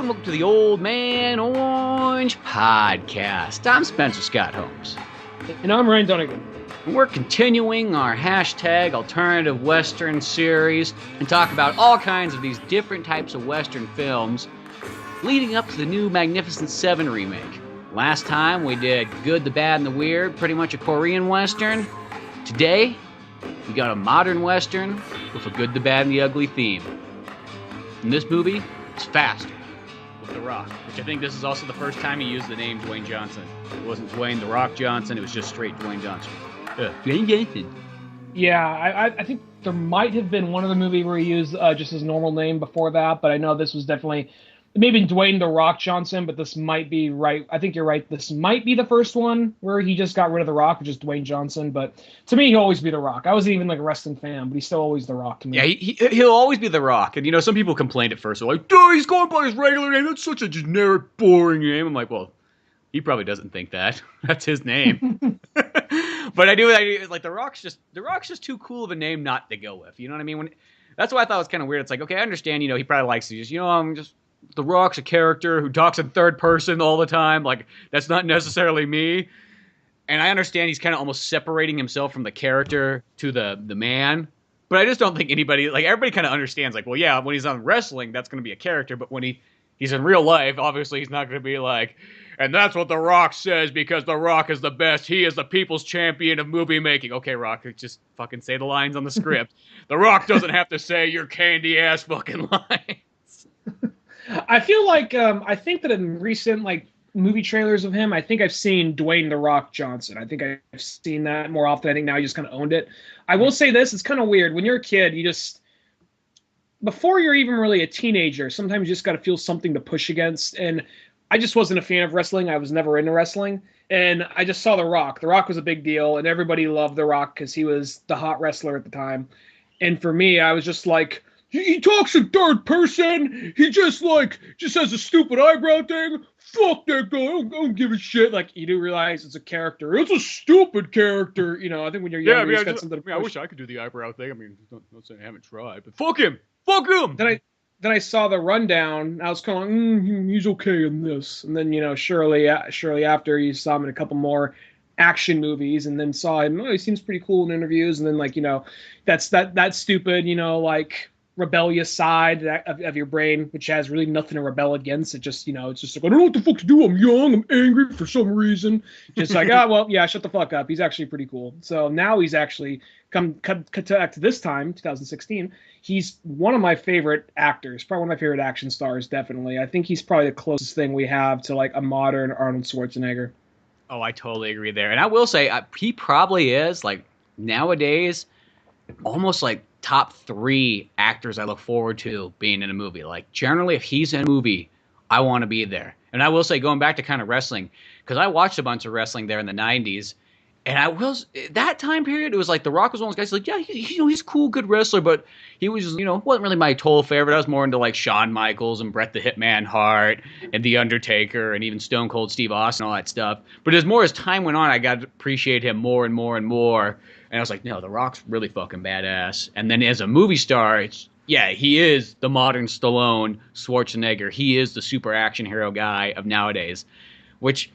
welcome to the Old Man Orange Podcast. I'm Spencer Scott Holmes. And I'm Ryan Dunigan. We're continuing our hashtag alternative Western series and talk about all kinds of these different types of Western films leading up to the new Magnificent Seven remake. Last time we did Good, the Bad, and the Weird, pretty much a Korean Western. Today, we got a modern Western with a Good, the Bad, and the Ugly theme. In this movie, it's faster with The Rock, which I think this is also the first time he used the name Dwayne Johnson. It wasn't Dwayne The Rock Johnson, it was just straight Dwayne Johnson. Dwayne Johnson. Yeah, I think there might have been one of the movie where he used just his normal name before that, but I know this was definitely maybe Dwayne The Rock Johnson, but this might be right. I think you're right. This might be the first one where he just got rid of The Rock, which is Dwayne Johnson. But to me, he'll always be The Rock. I wasn't even like a wrestling fan, but he's still always The Rock to me. Yeah, he'll always be The Rock. And, you know, some people complained at first. They're like, dude, he's going by his regular name. That's such a generic, boring name. I'm like, well, he probably doesn't think that. That's his name. But I do like The Rock's just too cool of a name not to go with. You know what I mean? That's why I thought it was kind of weird. It's like, okay, I understand, you know, he probably likes to just, you know, I'm just The Rock's a character who talks in third person all the time. Like, that's not necessarily me. And I understand he's kind of almost separating himself from the character to the man. But I just don't think anybody, like, everybody kind of understands, like, well, yeah, when he's on wrestling, that's going to be a character. But when he's in real life, obviously he's not going to be like, and that's what The Rock says because The Rock is the best. He is the people's champion of movie making. Okay, Rock, just fucking say the lines on the script. The Rock doesn't have to say your candy-ass fucking lines. I feel like I think that in recent like movie trailers of him, I think I've seen Dwayne The Rock Johnson. I think I've seen that more often. I think now he just kind of owned it. I will say this, it's kind of weird. When you're a kid, you just, before you're even really a teenager, sometimes you just got to feel something to push against. And I just wasn't a fan of wrestling. I was never into wrestling. And I just saw The Rock. The Rock was a big deal, and everybody loved The Rock because he was the hot wrestler at the time. And for me, I was just like, he talks in third person. He just has a stupid eyebrow thing. Fuck that guy. I don't give a shit. Like, you do realize it's a character. It's a stupid character. You know, I think when you're younger, you got something to push. I wish I could do the eyebrow thing. I mean, don't say I haven't tried, but fuck him. Fuck him. Then I saw the rundown. I was kind of like, he's okay in this. And then, you know, surely after you saw him in a couple more action movies, and then saw him, he seems pretty cool in interviews. And then, like, you know, that's stupid, you know, like rebellious side of your brain, which has really nothing to rebel against. It just, you know, it's just like, I don't know what the fuck to do. I'm young. I'm angry for some reason. Just like, well, yeah, shut the fuck up. He's actually pretty cool. So now he's actually cut back to this time, 2016. He's one of my favorite actors, probably one of my favorite action stars, definitely. I think he's probably the closest thing we have to like a modern Arnold Schwarzenegger. Oh, I totally agree there. And I will say, he probably is, like, nowadays, almost like top 3 actors I look forward to being in a movie. Like, generally, if he's in a movie, I want to be there. And I will say, going back to kind of wrestling, because I watched a bunch of wrestling there in the 90s, and that time period, it was like The Rock was one of those guys, like, yeah, he's a cool, good wrestler, but he was, you know, wasn't really my total favorite. I was more into, like, Shawn Michaels and Bret the Hitman Hart and The Undertaker and even Stone Cold Steve Austin and all that stuff. But as time went on, I got to appreciate him more and more and more. And I was like, no, The Rock's really fucking badass. And then as a movie star, he is the modern Stallone, Schwarzenegger. He is the super action hero guy of nowadays. Which,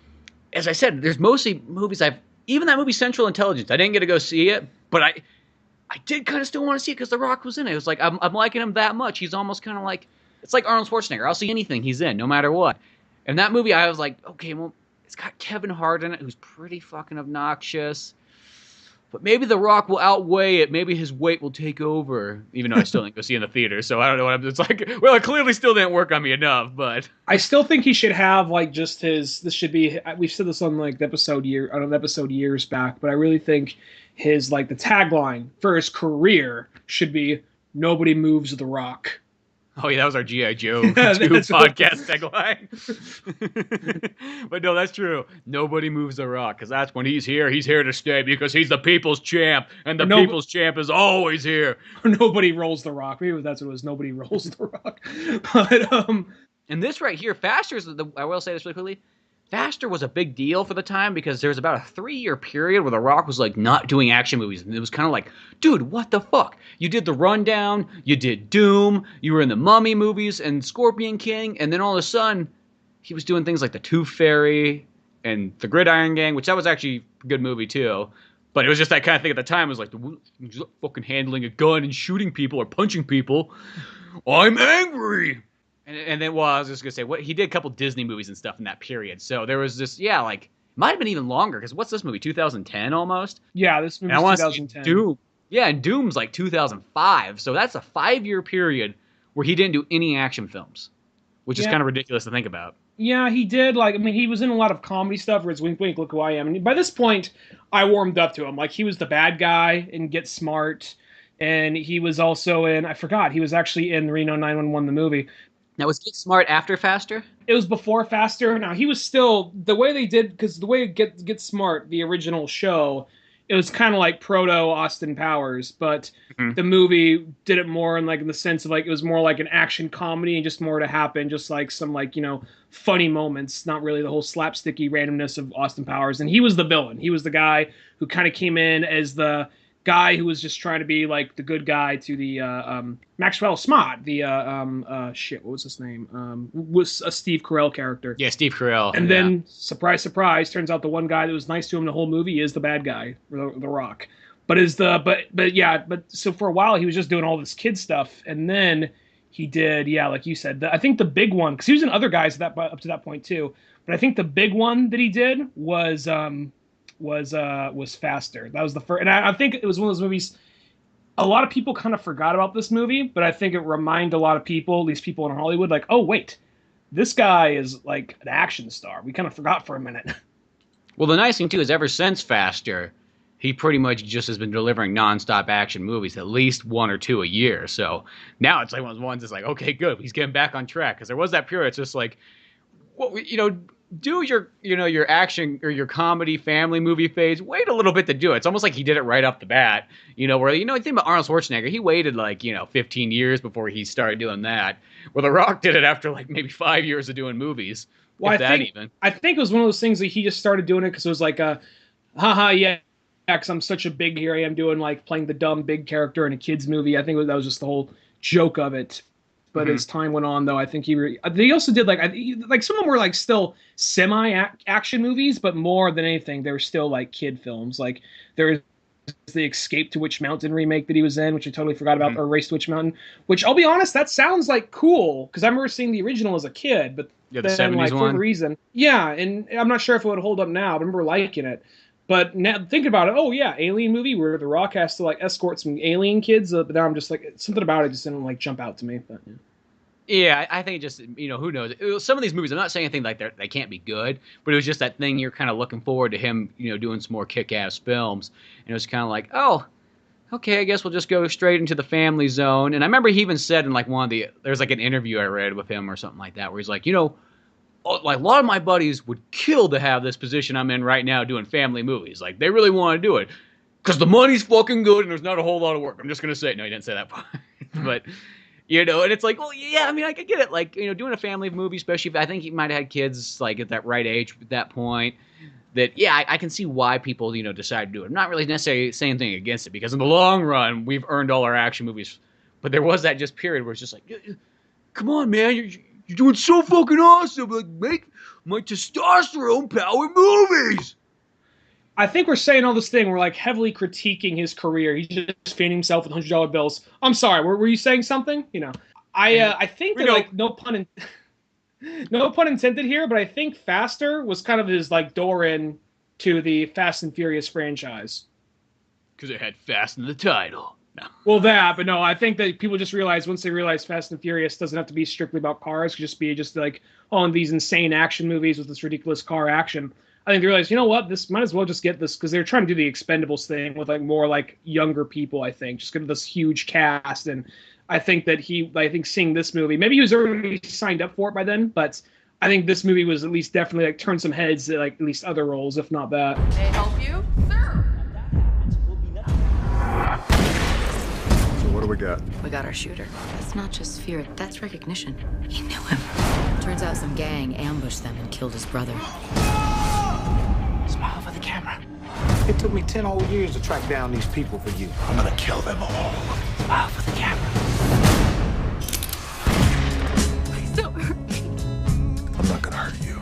as I said, there's mostly movies even that movie Central Intelligence, I didn't get to go see it, but I did kind of still want to see it because The Rock was in it. It was like, I'm liking him that much. He's almost kind of like, it's like Arnold Schwarzenegger. I'll see anything he's in, no matter what. And that movie, I was like, okay, well, it's got Kevin Hart in it, who's pretty fucking obnoxious. But maybe The Rock will outweigh it. Maybe his weight will take over. Even though I still didn't go see it in the theater, so I don't know it's like. Well, it clearly still didn't work on me enough, but I still think he should have like just his. This should be. We've said this on like the episode years back, but I really think his like the tagline for his career should be "Nobody moves The Rock." Oh yeah, that was our G.I. Joe 2 podcast tagline. But no, that's true. Nobody moves The Rock, because that's when he's here to stay, because he's the people's champ, and the people's champ is always here. Nobody rolls The Rock. Maybe that's what it was. Nobody rolls The Rock. But and this right here, faster is I will say this really quickly. Faster was a big deal for the time because there was about a 3-year period where The Rock was like not doing action movies, and it was kind of like, dude, what the fuck? You did The Rundown, you did Doom, you were in the Mummy movies and Scorpion King, and then all of a sudden he was doing things like The Tooth Fairy and The Gridiron Gang, which that was actually a good movie too. But it was just that kind of thing at the time. It was like, fucking handling a gun and shooting people or punching people. I'm angry. And then, well, I was just going to say, he did a couple Disney movies and stuff in that period. So there was this, like, might have been even longer. Because what's this movie, 2010 almost? Yeah, this movie's 2010. Doom. Yeah, and Doom's like 2005. So that's a 5-year period where he didn't do any action films. Which is kind of ridiculous to think about. Yeah, he did. Like, I mean, he was in a lot of comedy stuff where it's wink, wink, look who I am. And by this point, I warmed up to him. Like, he was the bad guy in Get Smart. And he was also in, I forgot, he was actually in Reno 911, the movie. Now, was Get Smart after Faster? It was before Faster. Now, he was still, the way they did, because the way Get Smart, the original show, it was kind of like proto-Austin Powers, but the movie did it more in, like, in the sense of, like, it was more like an action comedy and just more to happen, just like some, like, you know, funny moments, not really the whole slapsticky randomness of Austin Powers. And he was the villain. He was the guy who kind of came in as the guy who was just trying to be like the good guy to the Maxwell Smart, the what was his name? Was a Steve Carell character. Yeah, Steve Carell. And then surprise, surprise, turns out the one guy that was nice to him the whole movie is the bad guy, the Rock. But so for a while he was just doing all this kid stuff, and then he did, like you said, I think the big one, because he was in other guys up to that point too. But I think the big one that he did was Faster. That was the first, and I think it was one of those movies. A lot of people kind of forgot about this movie, but I think it reminded a lot of people, at least people in Hollywood, like, oh wait, this guy is like an action star. We kind of forgot for a minute. Well, the nice thing too is ever since Faster, he pretty much just has been delivering nonstop action movies, at least 1 or 2 a year. So now it's like one of those ones that's like, okay, good, he's getting back on track. Because there was that period, it's just like, do your action or your comedy family movie phase. Wait a little bit to do it. It's almost like he did it right off the bat. Where think about Arnold Schwarzenegger. He waited 15 years before he started doing that. Where The Rock did it after maybe 5 years of doing movies. Well, I think it was one of those things that he just started doing it because it was like because I'm such a big, here I am doing playing the dumb big character in a kid's movie. I think that was just the whole joke of it. But as time went on, though, I think they also did some of them were still semi-action movies, but more than anything, they were still kid films. There is the Escape to Witch Mountain remake that he was in, which I totally forgot about, or Race to Witch Mountain, which I'll be honest, that sounds cool because I remember seeing the original as a kid, but the 70s one. For whatever reason, and I'm not sure if it would hold up now. I remember liking it. But now thinking about it, alien movie where The Rock has to escort some alien kids. But now I'm just something about it just didn't jump out to me. But, yeah, I think it just who knows. Some of these movies, I'm not saying anything they can't be good, but it was just that thing you're kind of looking forward to him doing some more kick-ass films, and it was kind of like, oh, okay, I guess we'll just go straight into the family zone. And I remember he even said in one of there's an interview I read with him or something like that where he's like, a lot of my buddies would kill to have this position I'm in right now doing family movies. They really want to do it because the money's fucking good and there's not a whole lot of work. I'm just going to say it. No, he didn't say that part. But, and it's like, well, yeah, I mean, I could get it. Doing a family movie, especially if I think he might have had kids at that right age at that point, that, yeah, I can see why people, decide to do it. I'm not really necessarily saying anything against it because in the long run, we've earned all our action movies. But there was that just period where it's just come on, man, you're doing so fucking awesome. Make my testosterone power movies. I think we're saying all this thing. We're heavily critiquing his career. He's just feeding himself with $100 bills. I'm sorry. Were you saying something? I think that no pun intended here, but I think Faster was kind of his door in to the Fast and Furious franchise. Because it had Fast in the title. No. Well, but no, I think that people just realize once they realize Fast and Furious doesn't have to be strictly about cars, it could just be these insane action movies with this ridiculous car action. I think they realize, this might as well just get this because they're trying to do the Expendables thing with more younger people. I think just get this huge cast, and I think that seeing this movie, maybe he was already signed up for it by then, but I think this movie was at least definitely turned some heads at at least other roles, if not that. May I help you, sir? What are we death. We got our shooter. That's not just fear, that's recognition. He knew him. Turns out some gang ambushed them and killed his brother. Smile for the camera. It took me 10 whole years to track down these people for you. I'm gonna kill them all. Smile for the camera. Please don't hurt me. I'm not gonna hurt you.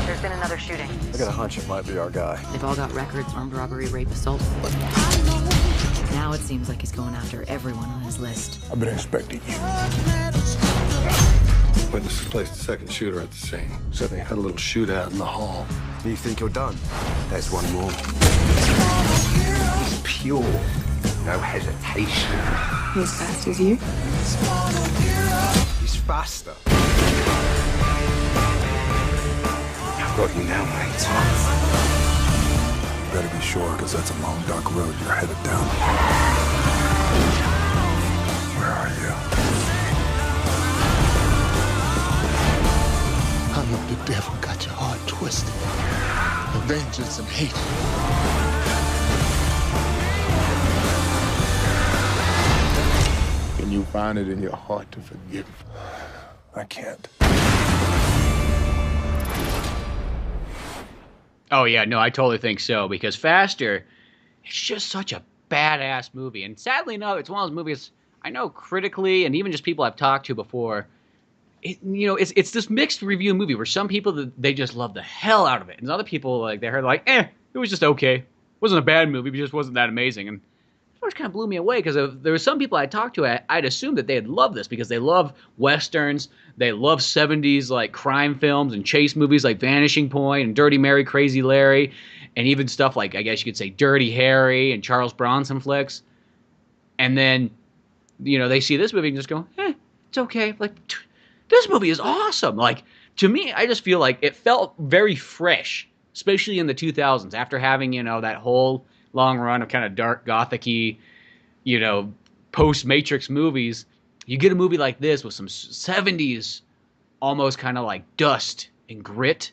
There's been another shooting. I got a hunch it might be our guy. They've all got records, armed robbery, rape, assault. Now it seems like he's going after everyone on his list. I've been expecting you. Witnesses placed the second shooter at the scene. Said they had a little shootout in the hall. You think you're done? There's one more. He's pure. No hesitation. He's as fast as you? He's faster. I've got you now, mate. Better be sure, because that's a long, dark road you're headed down. Where are you? I know the devil got your heart twisted. The vengeance and hate. Can you find it in your heart to forgive? I can't. Oh yeah, no, I totally think so, because Faster, it's just such a badass movie. And sadly enough, it's one of those movies I know critically and even just people I've talked to before, it's this mixed review movie where some people, they just love the hell out of it. And other people, like, they heard like, it was just okay. It wasn't a bad movie, but it just wasn't that amazing. And it kind of blew me away, because there were some people I talked to, I'd assumed that they'd love this because they love Westerns, they love 70s like crime films and chase movies like Vanishing Point and Dirty Mary, Crazy Larry, and even stuff like, I guess you could say, Dirty Harry and Charles Bronson flicks. And then, they see this movie and just go, it's okay. Like, this movie is awesome. Like, to me, I just feel like it felt very fresh, especially in the 2000s, after having, that whole long run of kind of dark, gothic-y, post-Matrix movies. You get a movie like this with some 70s, almost kind of like dust and grit,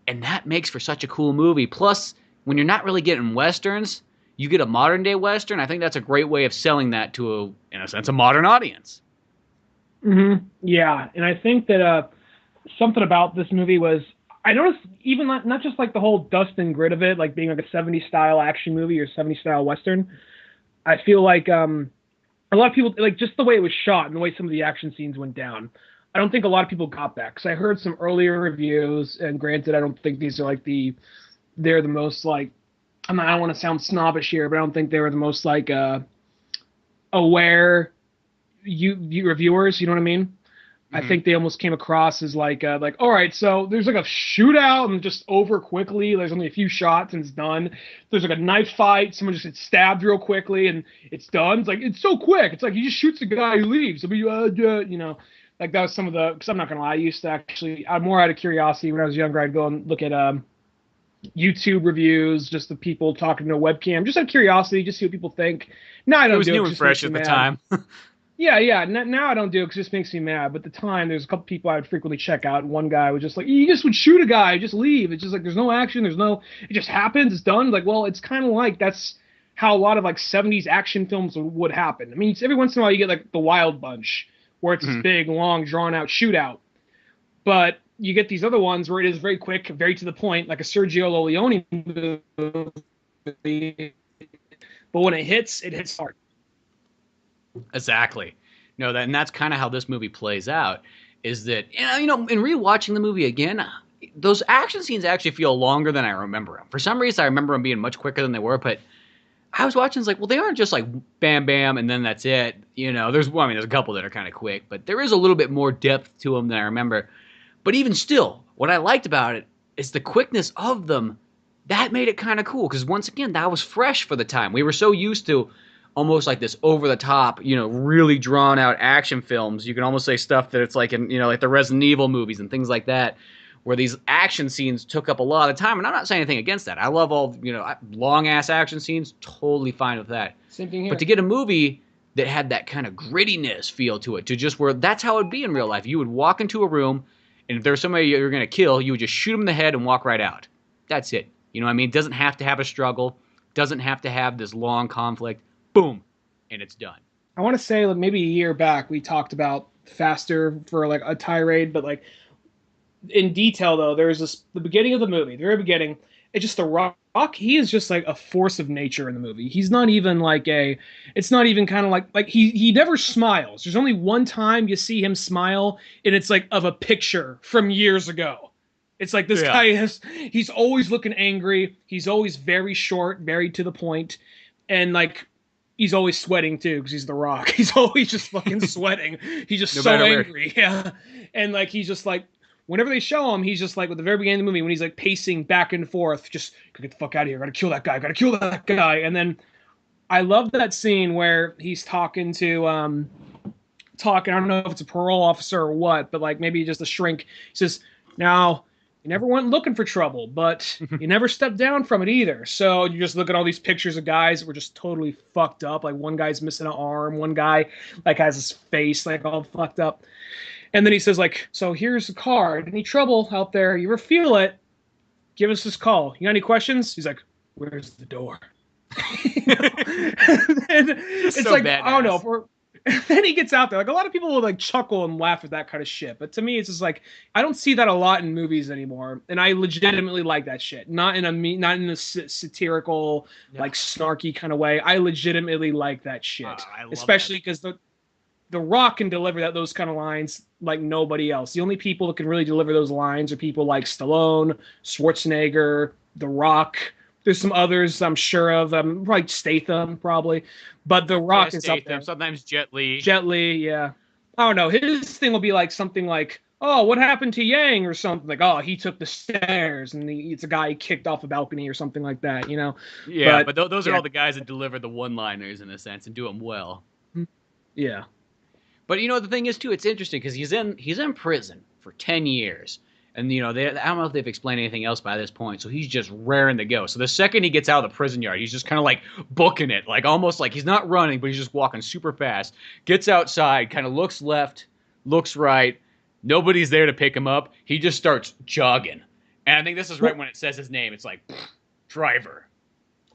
and that makes for such a cool movie. Plus, when you're not really getting Westerns, you get a modern-day Western. I think that's a great way of selling that to, in a sense, a modern audience. Mm-hmm. Yeah, and I think that something about this movie was, I noticed even not just like the whole dust and grit of it, like being like a 70s style action movie or 70s style Western. I feel like a lot of people, like, just the way it was shot and the way some of the action scenes went down, I don't think a lot of people got that, because I heard some earlier reviews, and granted, I don't think these are like they're the most, like, I don't want to sound snobbish here, but I don't think they were the most like aware you reviewers, you know what I mean? I think they almost came across as like, all right, so there's like a shootout and just over quickly. There's only a few shots and it's done. There's like a knife fight. Someone just gets stabbed real quickly and it's done. It's like, it's so quick. It's like he just shoots a guy who leaves. I mean, like that was some of the, because I'm not going to lie, I used to actually, more out of curiosity when I was younger, I'd go and look at YouTube reviews, just the people talking to a webcam, just out of curiosity, just see what people think. No, I don't do it. It was new and fresh at the time. Yeah. Now I don't do it because it just makes me mad. But at the time, there's a couple people I would frequently check out. And one guy was just like, you just would shoot a guy, just leave. It's just like, there's no action. It just happens. It's done. Like, well, it's kind of like that's how a lot of like 70s action films would happen. I mean, every once in a while you get like The Wild Bunch, where it's this big, long, drawn out shootout. But you get these other ones where it is very quick, very to the point, like a Sergio Leone movie. But when it hits hard. Exactly. No, and that's kind of how this movie plays out, is that, in rewatching the movie again, those action scenes actually feel longer than I remember them. For some reason, I remember them being much quicker than they were, but I was watching, it's like, well, they aren't just like bam, bam, and then that's it. There's a couple that are kind of quick, but there is a little bit more depth to them than I remember. But even still, what I liked about it is the quickness of them. That made it kind of cool, because once again, that was fresh for the time. We were so used to almost like this over-the-top, really drawn-out action films. You can almost say stuff that it's like in, like the Resident Evil movies and things like that, where these action scenes took up a lot of time. And I'm not saying anything against that. I love all, long-ass action scenes. Totally fine with that. Same thing here. But to get a movie that had that kind of grittiness feel to it, to just where that's how it would be in real life. You would walk into a room, and if there's somebody you're going to kill, you would just shoot them in the head and walk right out. That's it. You know what I mean? It doesn't have to have a struggle. Doesn't have to have this long conflict. Boom, and it's done. I want to say like maybe a year back we talked about Faster for like a tirade, but like in detail though, there's this the beginning of the movie, the very beginning. It's just the Rock. He is just like a force of nature in the movie. He's not even like a. It's not even kind of like he never smiles. There's only one time you see him smile, and it's like of a picture from years ago. It's like this guy is. He's always looking angry. He's always very short, very to the point, and like he's always sweating too because he's the Rock. He's always just fucking sweating. He's just so angry. Yeah, and like he's just like. Whenever they show him, he's just like, with the very beginning of the movie, when he's like pacing back and forth, just get the fuck out of here, gotta kill that guy, gotta kill that guy. And then I love that scene where he's talking to, I don't know if it's a parole officer or what, but like maybe just a shrink. He says, now, you never went looking for trouble, but you never stepped down from it either. So you just look at all these pictures of guys that were just totally fucked up. Like one guy's missing an arm, one guy like has his face like all fucked up. And then he says, like, so here's a card. Any trouble out there? You ever feel it? Give us this call. You got any questions? He's like, where's the door? It's so like, badass. I don't know. Then he gets out there. Like, a lot of people will, like, chuckle and laugh at that kind of shit. But to me, it's just like, I don't see that a lot in movies anymore. And I legitimately like that shit. Not in a satirical, like, snarky kind of way. I legitimately like that shit. Especially because the Rock can deliver those kind of lines like nobody else. The only people that can really deliver those lines are people like Stallone, Schwarzenegger, The Rock. There's some others I'm sure of. Like Statham, probably. But The Rock is up there. Sometimes Jet Li. Jet Li, yeah. I don't know. His thing will be like something like, oh, what happened to Yang or something? Like, oh, he took the stairs and it's a guy he kicked off a balcony or something like that, you know? Yeah, but those are all the guys that deliver the one-liners in a sense and do them well. Yeah. But you know the thing is too, it's interesting because he's in prison for 10 years, and you know I don't know if they've explained anything else by this point. So he's just raring to go. So the second he gets out of the prison yard, he's just kind of like booking it, like almost like he's not running, but he's just walking super fast. Gets outside, kind of looks left, looks right. Nobody's there to pick him up. He just starts jogging, and I think this is right when it says his name. It's like Driver.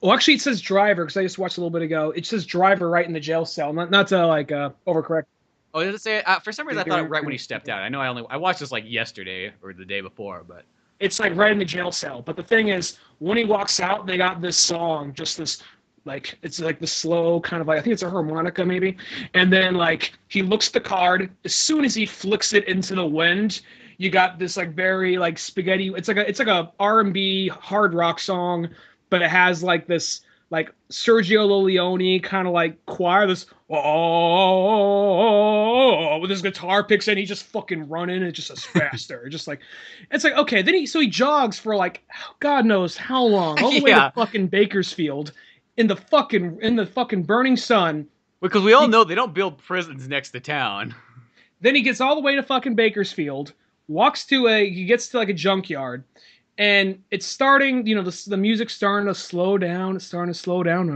Well, actually, it says Driver because I just watched a little bit ago. It says Driver right in the jail cell. Not to like overcorrect. Oh, did it say? For some reason, I thought it right when he stepped out. I know I watched this like yesterday or the day before, but it's like right in the jail cell. But the thing is, when he walks out, they got this song, just this like it's like the slow kind of like I think it's a harmonica maybe, and then like he looks at the card. As soon as he flicks it into the wind, you got this like very like spaghetti. It's like a R&B hard rock song, but it has like this like Sergio Leone kind of like choir, this with his guitar picks in, he's just fucking running, and it just says faster. Just like it's like okay, then he jogs for like God knows how long, all the way to fucking Bakersfield in the fucking burning sun. Because we all know they don't build prisons next to town. Then he gets all the way to fucking Bakersfield, he gets to like a junkyard. And it's starting, you know, the music's starting to slow down. It's starting to slow down.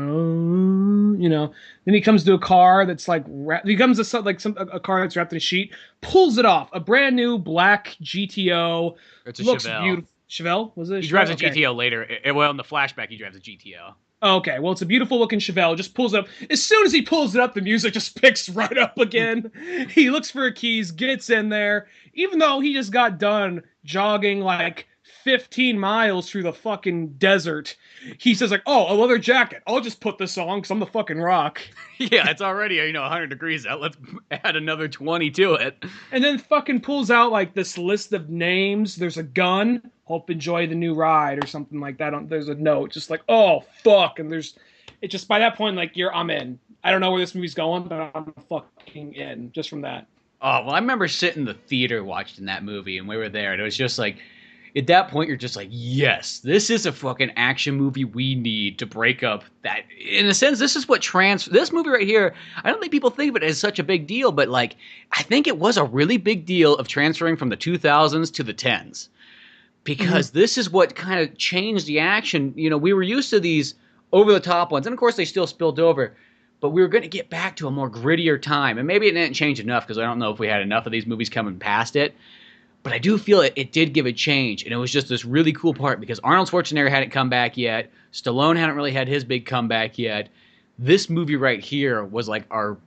You know, then he comes to a car that's like, he comes to a car that's wrapped in a sheet, pulls it off. A brand new black GTO. It's a looks Chevelle. Beautiful. Chevelle? Was it? He drives a GTO later. Well, in the flashback, he drives a GTO. Okay, well, it's a beautiful looking Chevelle. Just pulls up. As soon as he pulls it up, the music just picks right up again. He looks for keys, gets in there. Even though he just got done jogging like 15 miles through the fucking desert, he says like, oh, a leather jacket, I'll just put this on because I'm the fucking Rock. Yeah, it's already 100 degrees out, let's add another 20 to it. And then fucking pulls out like this list of names. There's a gun, hope enjoy the new ride or something like that. There's a note just like, oh fuck, and it just by that point like I'm in. I don't know where this movie's going, but I'm fucking in just from that. Oh, well, I remember sitting in the theater watching that movie, and we were there, and it was just like, at that point, you're just like, yes, this is a fucking action movie we need to break up that. In a sense, this is what this movie right here, I don't think people think of it as such a big deal, but like, I think it was a really big deal of transferring from the 2000s to the 10s. Because this is what kind of changed the action. You know, we were used to these over-the-top ones, and of course they still spilled over, but we were going to get back to a more grittier time. And maybe it didn't change enough, because I don't know if we had enough of these movies coming past it. But I do feel it did give a change, and it was just this really cool part because Arnold Schwarzenegger hadn't come back yet. Stallone hadn't really had his big comeback yet. This movie right here was like our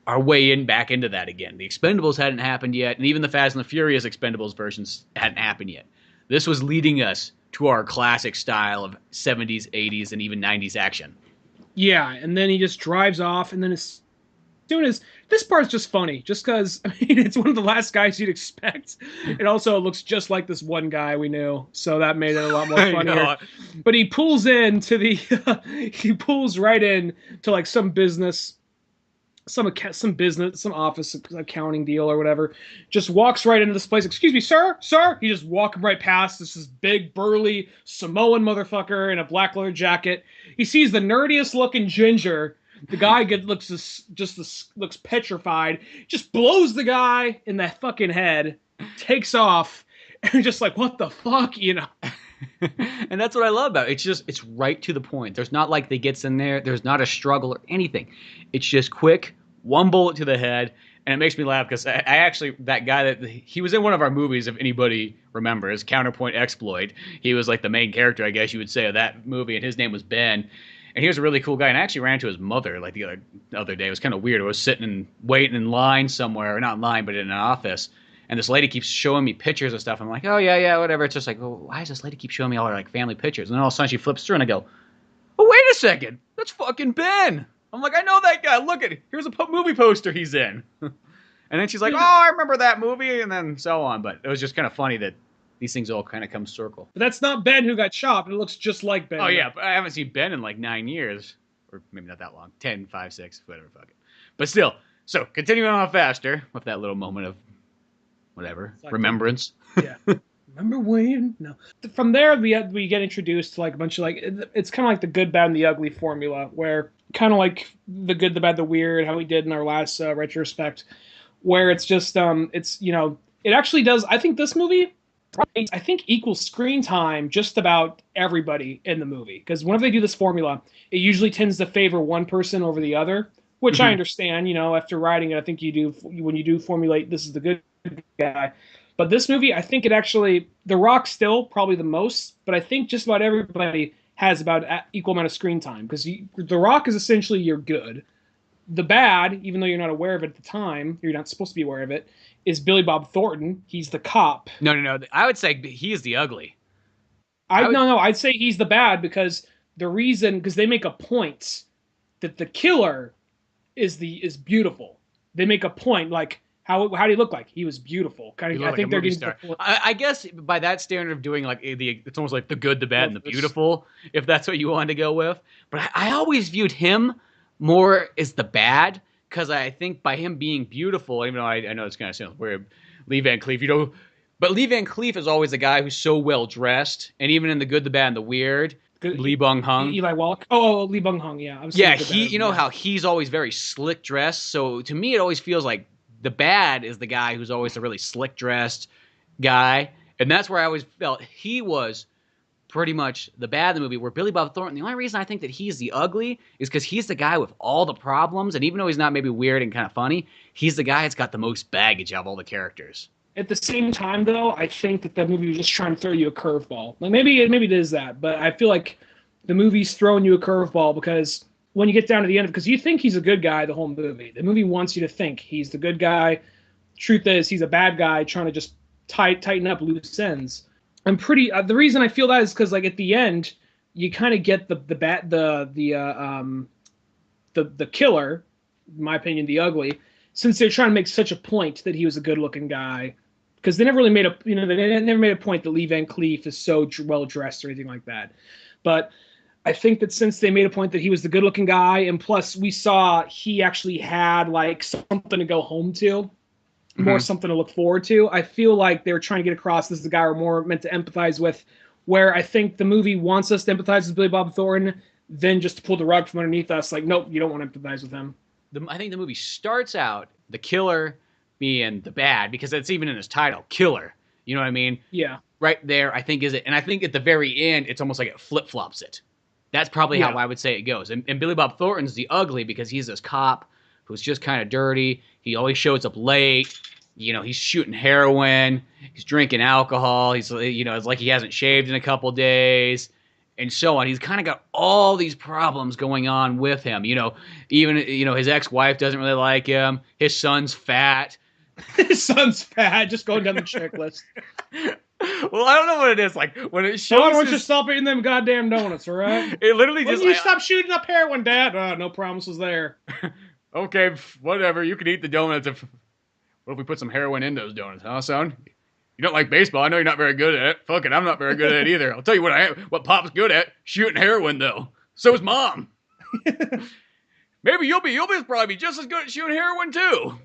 our way back into that again. The Expendables hadn't happened yet, and even the Fast and the Furious Expendables versions hadn't happened yet. This was leading us to our classic style of 70s, 80s, and even 90s action. Yeah, and then he just drives off, and then as soon as this part's just funny, just because I mean it's one of the last guys you'd expect. It also looks just like this one guy we knew, so that made it a lot more funnier. But he pulls into the he pulls right in to like some business, some office accounting deal or whatever. Just walks right into this place. Excuse me, sir. He just walking right past. This is big burly Samoan motherfucker in a black leather jacket. He sees the nerdiest looking ginger. The guy looks petrified. Just blows the guy in the fucking head. Takes off, and just like, what the fuck, you know? And that's what I love about it. It's right to the point. There's not like they gets in there. There's not a struggle or anything. It's just quick, one bullet to the head, and it makes me laugh because I actually, that guy he was in one of our movies, if anybody remembers, Counterpoint Exploit. He was like the main character, I guess you would say, of that movie, and his name was Ben. And he was a really cool guy, and I actually ran into his mother like the other day. It was kind of weird. I was sitting and waiting in line somewhere, or not in line, but in an office, and this lady keeps showing me pictures of stuff. I'm like, oh, yeah, whatever. It's just like, well, why does this lady keep showing me all her like family pictures? And then all of a sudden she flips through, and I go, oh, wait a second. That's fucking Ben. I'm like, I know that guy. Look at it. Here's a movie poster he's in. And then she's like, oh, I remember that movie, and then so on. But it was just kind of funny that these things all kind of come circle. But that's not Ben who got shot. It looks just like Ben. Oh, yeah, but I haven't seen Ben in like 9 years. Or maybe not that long. 10, 5, 6, whatever, fuck it. But still, so continuing on faster with that little moment of whatever, like remembrance. Yeah. Remember when? No. From there, we get introduced to like a bunch of like, it's kind of like the good, bad, and the ugly formula, where kind of like the good, the bad, the weird, how we did in our last retrospect, where it's just, it's, you know, it actually does, I think this movie, equals screen time just about everybody in the movie. Because whenever they do this formula, it usually tends to favor one person over the other, which I understand, you know, after writing it, I think you do, when you do formulate, this is the good guy. But this movie, I think it actually, The Rock still probably the most, but I think just about everybody has about equal amount of screen time. Because The Rock is essentially your good. The bad, even though you're not aware of it at the time, you're not supposed to be aware of it, is Billy Bob Thornton. He's the cop. No. I would say he is the ugly. No. I'd say he's the bad because they make a point that the killer is beautiful. They make a point like how did he look like? He was beautiful. I think they're getting. I guess by that standard of doing like it's almost like the good, the bad, and the beautiful. If that's what you wanted to go with, but I always viewed him more as the bad. Because I think by him being beautiful, even though I know it's kind of sound weird, Lee Van Cleef, you know, but Lee Van Cleef is always the guy who's so well dressed, and even in the good, the bad, and the weird, Lee Bung Hung, Eli Wallach, Lee Bung Hung, yeah, how he's always very slick dressed. So to me, it always feels like the bad is the guy who's always the really slick dressed guy, and that's where I always felt he was pretty much the bad in the movie, where Billy Bob Thornton, the only reason I think that he's the ugly is because he's the guy with all the problems, and even though he's not maybe weird and kind of funny, he's the guy that's got the most baggage out of all the characters. At the same time, though, I think that the movie was just trying to throw you a curveball. Like maybe it is that, but I feel like the movie's throwing you a curveball because when you get down to the end, because you think he's a good guy the whole movie. The movie wants you to think he's the good guy. Truth is, he's a bad guy trying to just tighten up loose ends. I'm pretty. The reason I feel that is because, like, at the end, you kind of get the killer, in my opinion, the ugly, since they're trying to make such a point that he was a good-looking guy, because they never really made they never made a point that Lee Van Cleef is so well dressed or anything like that. But I think that since they made a point that he was the good-looking guy, and plus we saw he actually had like something to go home to. More something to look forward to. I feel like they were trying to get across this is the guy we're more meant to empathize with, where I think the movie wants us to empathize with Billy Bob Thornton, then just to pull the rug from underneath us. Like, nope, you don't want to empathize with him. I think the movie starts out the killer being the bad, because it's even in his title, killer. You know what I mean? Yeah. Right there, I think is it. And I think at the very end, it's almost like it flip-flops it. That's probably how I would say it goes. And Billy Bob Thornton's the ugly because he's this cop who's just kind of dirty. He always shows up late. You know, he's shooting heroin. He's drinking alcohol. He's, you know, it's like he hasn't shaved in a couple days. and so on. He's kind of got all these problems going on with him. Even his ex-wife doesn't really like him. His son's fat. His son's fat. Just going down the checklist. Well, I don't know what it is. Like when it shows. Why don't you stop eating them goddamn donuts, all right? It literally When just. you stop shooting up heroin, Dad? No promises there. Okay, whatever. You can eat the donuts. What if we put some heroin in those donuts, huh, son? You don't like baseball. I know you're not very good at it. Fuck it, I'm not very good at it either. I'll tell you what Pop's good at. Shooting heroin, though. So is Mom. Maybe you'll probably be just as good at shooting heroin, too.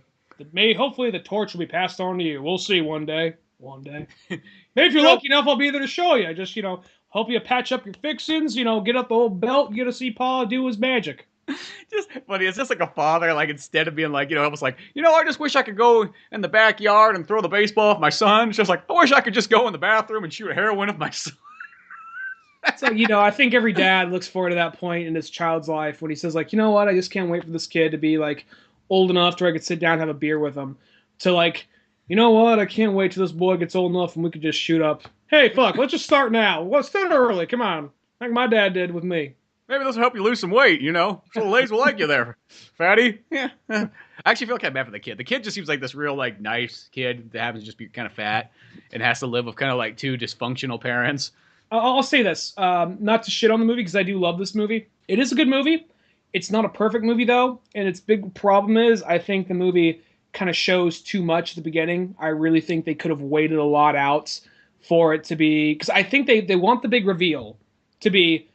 Hopefully the torch will be passed on to you. We'll see one day. Maybe if you're lucky enough, I'll be there to show you. Just, hope you patch up your fixins, get up the old belt, get to see Pa do his magic. Just funny. It's just like a father, like instead of being like, almost like, I just wish I could go in the backyard and throw the baseball with my son. It's just like, I wish I could just go in the bathroom and shoot heroin with my son. So, I think every dad looks forward to that point in his child's life when he says, like, you know what, I just can't wait for this kid to be, like, old enough to where I could sit down and have a beer with him. To, like, you know what, I can't wait till this boy gets old enough and we could just shoot up. Hey, fuck, let's just start now. Let's start early. Come on. Like my dad did with me. Maybe this will help you lose some weight, So the ladies will like you there, fatty. Yeah. I actually feel kind of bad for the kid. The kid just seems like this real, like, nice kid that happens to just be kind of fat and has to live with kind of, like, two dysfunctional parents. I'll say this, not to shit on the movie because I do love this movie. It is a good movie. It's not a perfect movie, though, and its big problem is I think the movie kind of shows too much at the beginning. I really think they could have waited a lot out for it to be... Because I think they want the big reveal to be...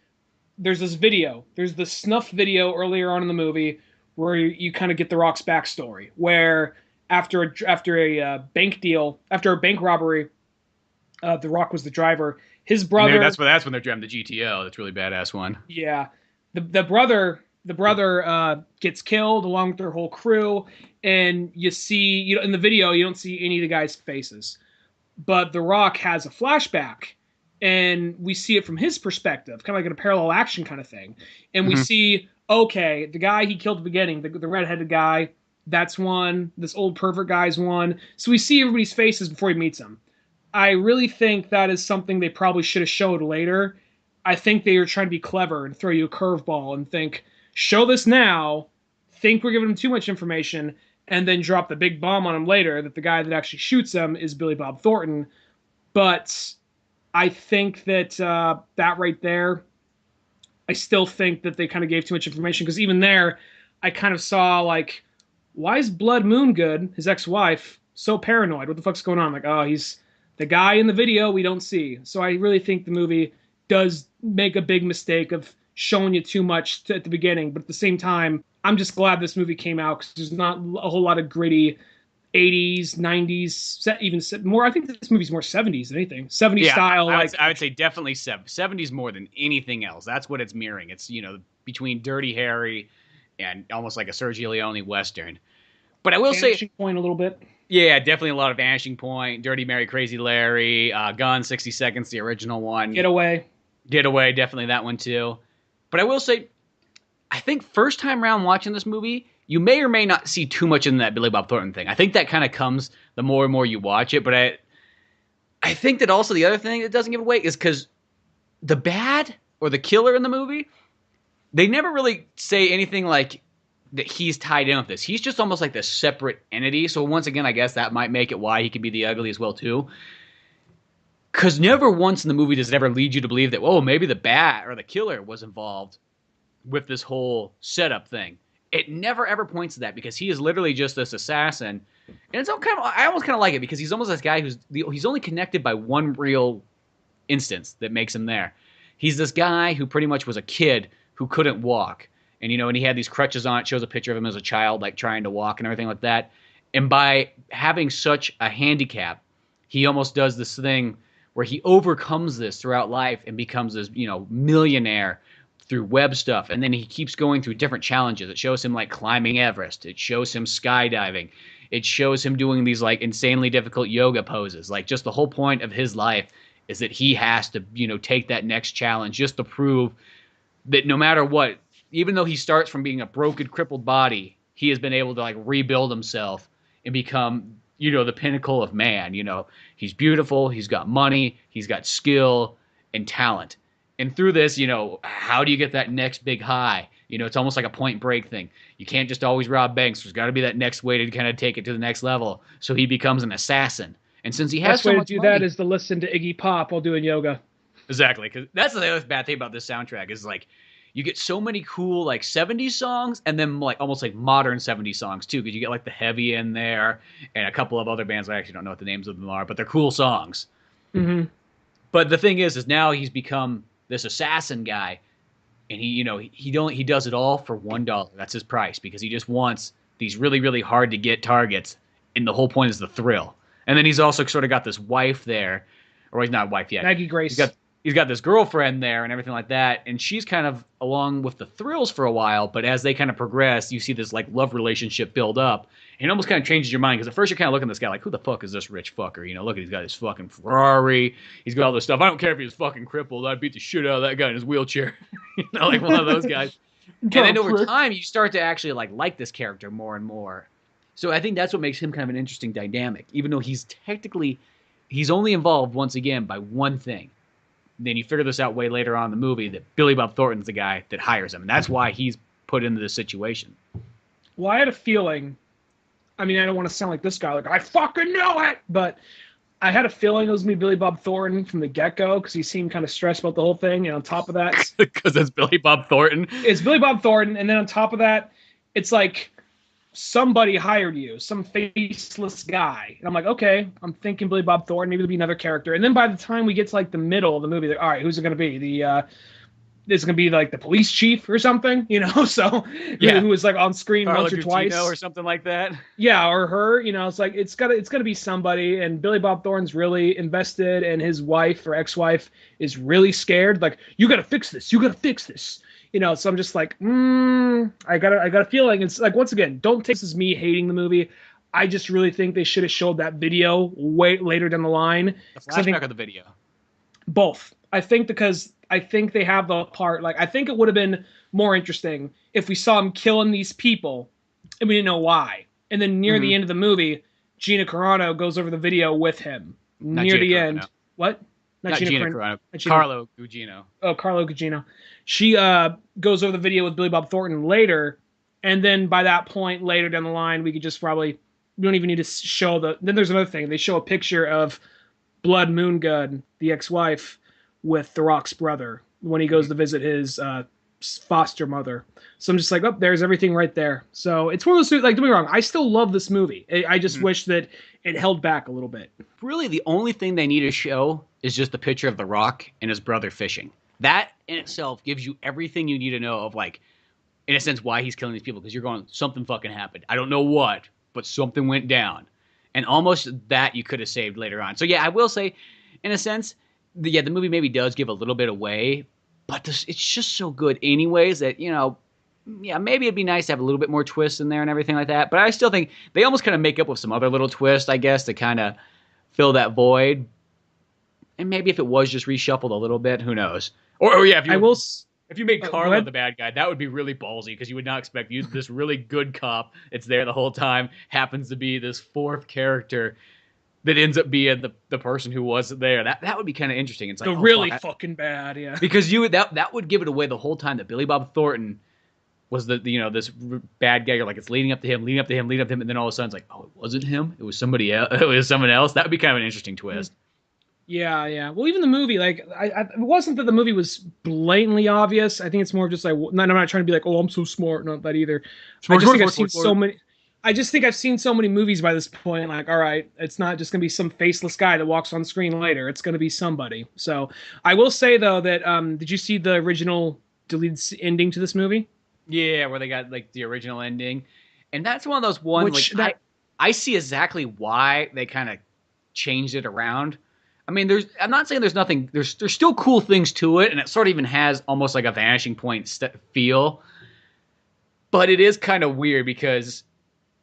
There's this video. There's the snuff video earlier on in the movie where you kind of get The Rock's backstory, where after a bank robbery, The Rock was the driver. His brother. And that's when they're driving the GTO. That's a really badass one. Yeah, the brother gets killed along with their whole crew, and you see in the video you don't see any of the guys' faces, but The Rock has a flashback. And we see it from his perspective, kind of like in a parallel action kind of thing. And we see, okay, the guy he killed at the beginning, the redheaded guy, that's one. This old pervert guy's one. So we see everybody's faces before he meets them. I really think that is something they probably should have showed later. I think they were trying to be clever and throw you a curveball and think, show this now, think we're giving them too much information, and then drop the big bomb on him later that the guy that actually shoots him is Billy Bob Thornton. But... I think that that right there, I still think that they kind of gave too much information because even there, I kind of saw like, why is Blood Moon Good, his ex-wife, so paranoid? What the fuck's going on? Like, oh, he's the guy in the video we don't see. So I really think the movie does make a big mistake of showing you too much at the beginning. But at the same time, I'm just glad this movie came out because there's not a whole lot of gritty 80s, 90s, even more. I think this movie's more 70s than anything. 70s style. I would say definitely 70s more than anything else. That's what it's mirroring. It's, between Dirty Harry and almost like a Sergio Leone Western. But I will say... Vanishing Point a little bit. Yeah, definitely a lot of Vanishing Point, Dirty Mary, Crazy Larry, Gone 60 Seconds, the original one. Getaway, definitely that one too. But I will say, I think first time around watching this movie... You may or may not see too much in that Billy Bob Thornton thing. I think that kind of comes the more and more you watch it. But I think that also the other thing that doesn't give it away is because the bad or the killer in the movie, they never really say anything like that he's tied in with this. He's just almost like this separate entity. So once again, I guess that might make it why he could be the ugly as well too. Because never once in the movie does it ever lead you to believe that, oh, maybe the bat or the killer was involved with this whole setup thing. It never ever points to that because he is literally just this assassin, and it's all I almost kind of like it because he's almost this guy he's only connected by one real instance that makes him there. He's this guy who pretty much was a kid who couldn't walk, and and he had these crutches on. It shows a picture of him as a child, like trying to walk and everything like that. And by having such a handicap, he almost does this thing where he overcomes this throughout life and becomes this millionaire through web stuff, and then he keeps going through different challenges. It shows him like climbing Everest. It shows him skydiving. It shows him doing these like insanely difficult yoga poses. Like just the whole point of his life is that he has to, take that next challenge just to prove that no matter what, even though he starts from being a broken, crippled body, he has been able to like rebuild himself and become, the pinnacle of man. He's beautiful. He's got money. He's got skill and talent. And through this, how do you get that next big high? It's almost like a Point Break thing. You can't just always rob banks. There's got to be that next way to kind of take it to the next level. So he becomes an assassin. And since he has best so way much to do money, that is to listen to Iggy Pop while doing yoga. Exactly, because that's the other bad thing about this soundtrack is like you get so many cool like 70s songs and then like almost like modern 70s songs too, because you get like the Heavy in there and a couple of other bands. I actually don't know what the names of them are, but they're cool songs. Mm-hmm. But the thing is now he's become this assassin guy, and he does it all for $1. That's his price, because he just wants these really, really hard to get targets, and the whole point is the thrill. And then he's also sort of got this wife there, or he's not a wife yet. Maggie Grace. He's got this girlfriend there and everything like that, and she's kind of along with the thrills for a while, but as they kind of progress, you see this like love relationship build up, and it almost kind of changes your mind, because at first you're kind of looking at this guy like, who the fuck is this rich fucker? Look, he's got his fucking Ferrari, he's got all this stuff. I don't care if he was fucking crippled, I'd beat the shit out of that guy in his wheelchair. Like one of those guys. And then over time, you start to actually like this character more and more. So I think that's what makes him kind of an interesting dynamic, even though he's only involved once again by one thing. Then you figure this out way later on in the movie that Billy Bob Thornton's the guy that hires him, and that's why he's put into this situation. Well, I had a feeling, I don't want to sound like this guy, like, I fucking know it, but I had a feeling it was going to be Billy Bob Thornton from the get-go, because he seemed kind of stressed about the whole thing, and on top of that... Because it's Billy Bob Thornton? It's Billy Bob Thornton, and then on top of that, it's like... somebody hired you, some faceless guy. And I'm like, okay, I'm thinking Billy Bob Thornton, maybe there'll be another character. And then by the time we get to like the middle of the movie, like, all right, who's it going to be? It's going to be like the police chief or something, so who was like on screen Carla once or Gugino twice. Or something like that. Yeah, or her, it's like, it's got to be somebody. And Billy Bob Thornton's really invested, and his wife or ex-wife is really scared. Like, you got to fix this. You got to fix this. So I'm just like, I got a feeling. It's like, once again, don't take this as me hating the movie. I just really think they should have showed that video way later down the line. The flashback or the video? Both. I think because I think they have the part, like, I think it would have been more interesting if we saw him killing these people and we didn't know why. And then near the end of the movie, Gina Carano goes over the video with him. Not near Gina the Carano. end. What? Not Gina Carano. Carla Gugino. Oh, Carla Gugino. She goes over the video with Billy Bob Thornton later, and then by that point, later down the line, we could just we don't even need to show then there's another thing. They show a picture of Blood Moongun, the ex-wife, with The Rock's brother when he goes to visit his foster mother. So I'm just like, oh, there's everything right there. So it's one of those, like, don't get me wrong, I still love this movie. I just wish that it held back a little bit. Really, the only thing they need to show is just the picture of The Rock and his brother fishing. That in itself gives you everything you need to know of, like, in a sense, why he's killing these people. Because you're going, something fucking happened. I don't know what, but something went down. And almost that you could have saved later on. So yeah, I will say, in a sense, the movie maybe does give a little bit away, but it's just so good anyways that, maybe it'd be nice to have a little bit more twist in there and everything like that. But I still think they almost kind of make up with some other little twist, I guess, to kind of fill that void. And maybe if it was just reshuffled a little bit, who knows? Or yeah, if you made Carla the bad guy, that would be really ballsy, because you would not expect this really good cop. It's there the whole time, happens to be this fourth character that ends up being the person who wasn't there. That would be kind of interesting. It's like fucking bad, yeah. Because that would give it away the whole time that Billy Bob Thornton was this bad guy. You're like, it's leading up to him, and then all of a sudden it's like, oh, it wasn't him. It was somebody else. It was someone else. That would be kind of an interesting twist. Yeah. Well, even the movie, like, it wasn't that the movie was blatantly obvious. I think it's more just like, I'm not trying to be like, oh, I'm so smart. Not that either. I just think I've seen so many movies by this point. Like, all right, it's not just going to be some faceless guy that walks on screen later. It's going to be somebody. So I will say, though, that did you see the original deleted ending to this movie? Yeah, where they got, like, the original ending. And that's one of those ones, I see exactly why they kind of changed it around. I mean, I'm not saying there's nothing. There's still cool things to it, and it sort of even has almost like a Vanishing Point feel. But it is kind of weird because,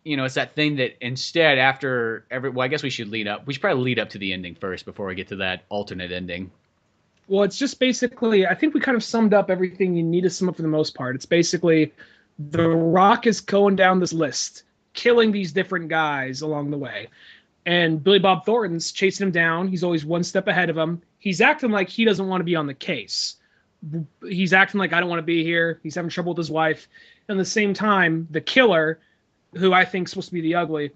it's that thing that instead after I guess we should probably lead up to the ending first before we get to that alternate ending. Well, it's just basically, I think we kind of summed up everything you need to sum up for the most part. It's basically The Rock is going down this list, killing these different guys along the way. And Billy Bob Thornton's chasing him down. He's always one step ahead of him. He's acting like he doesn't want to be on the case. he's acting like I don't want to be here. He's having trouble with his wife. And at the same time, the killer, who I think is supposed to be the ugly,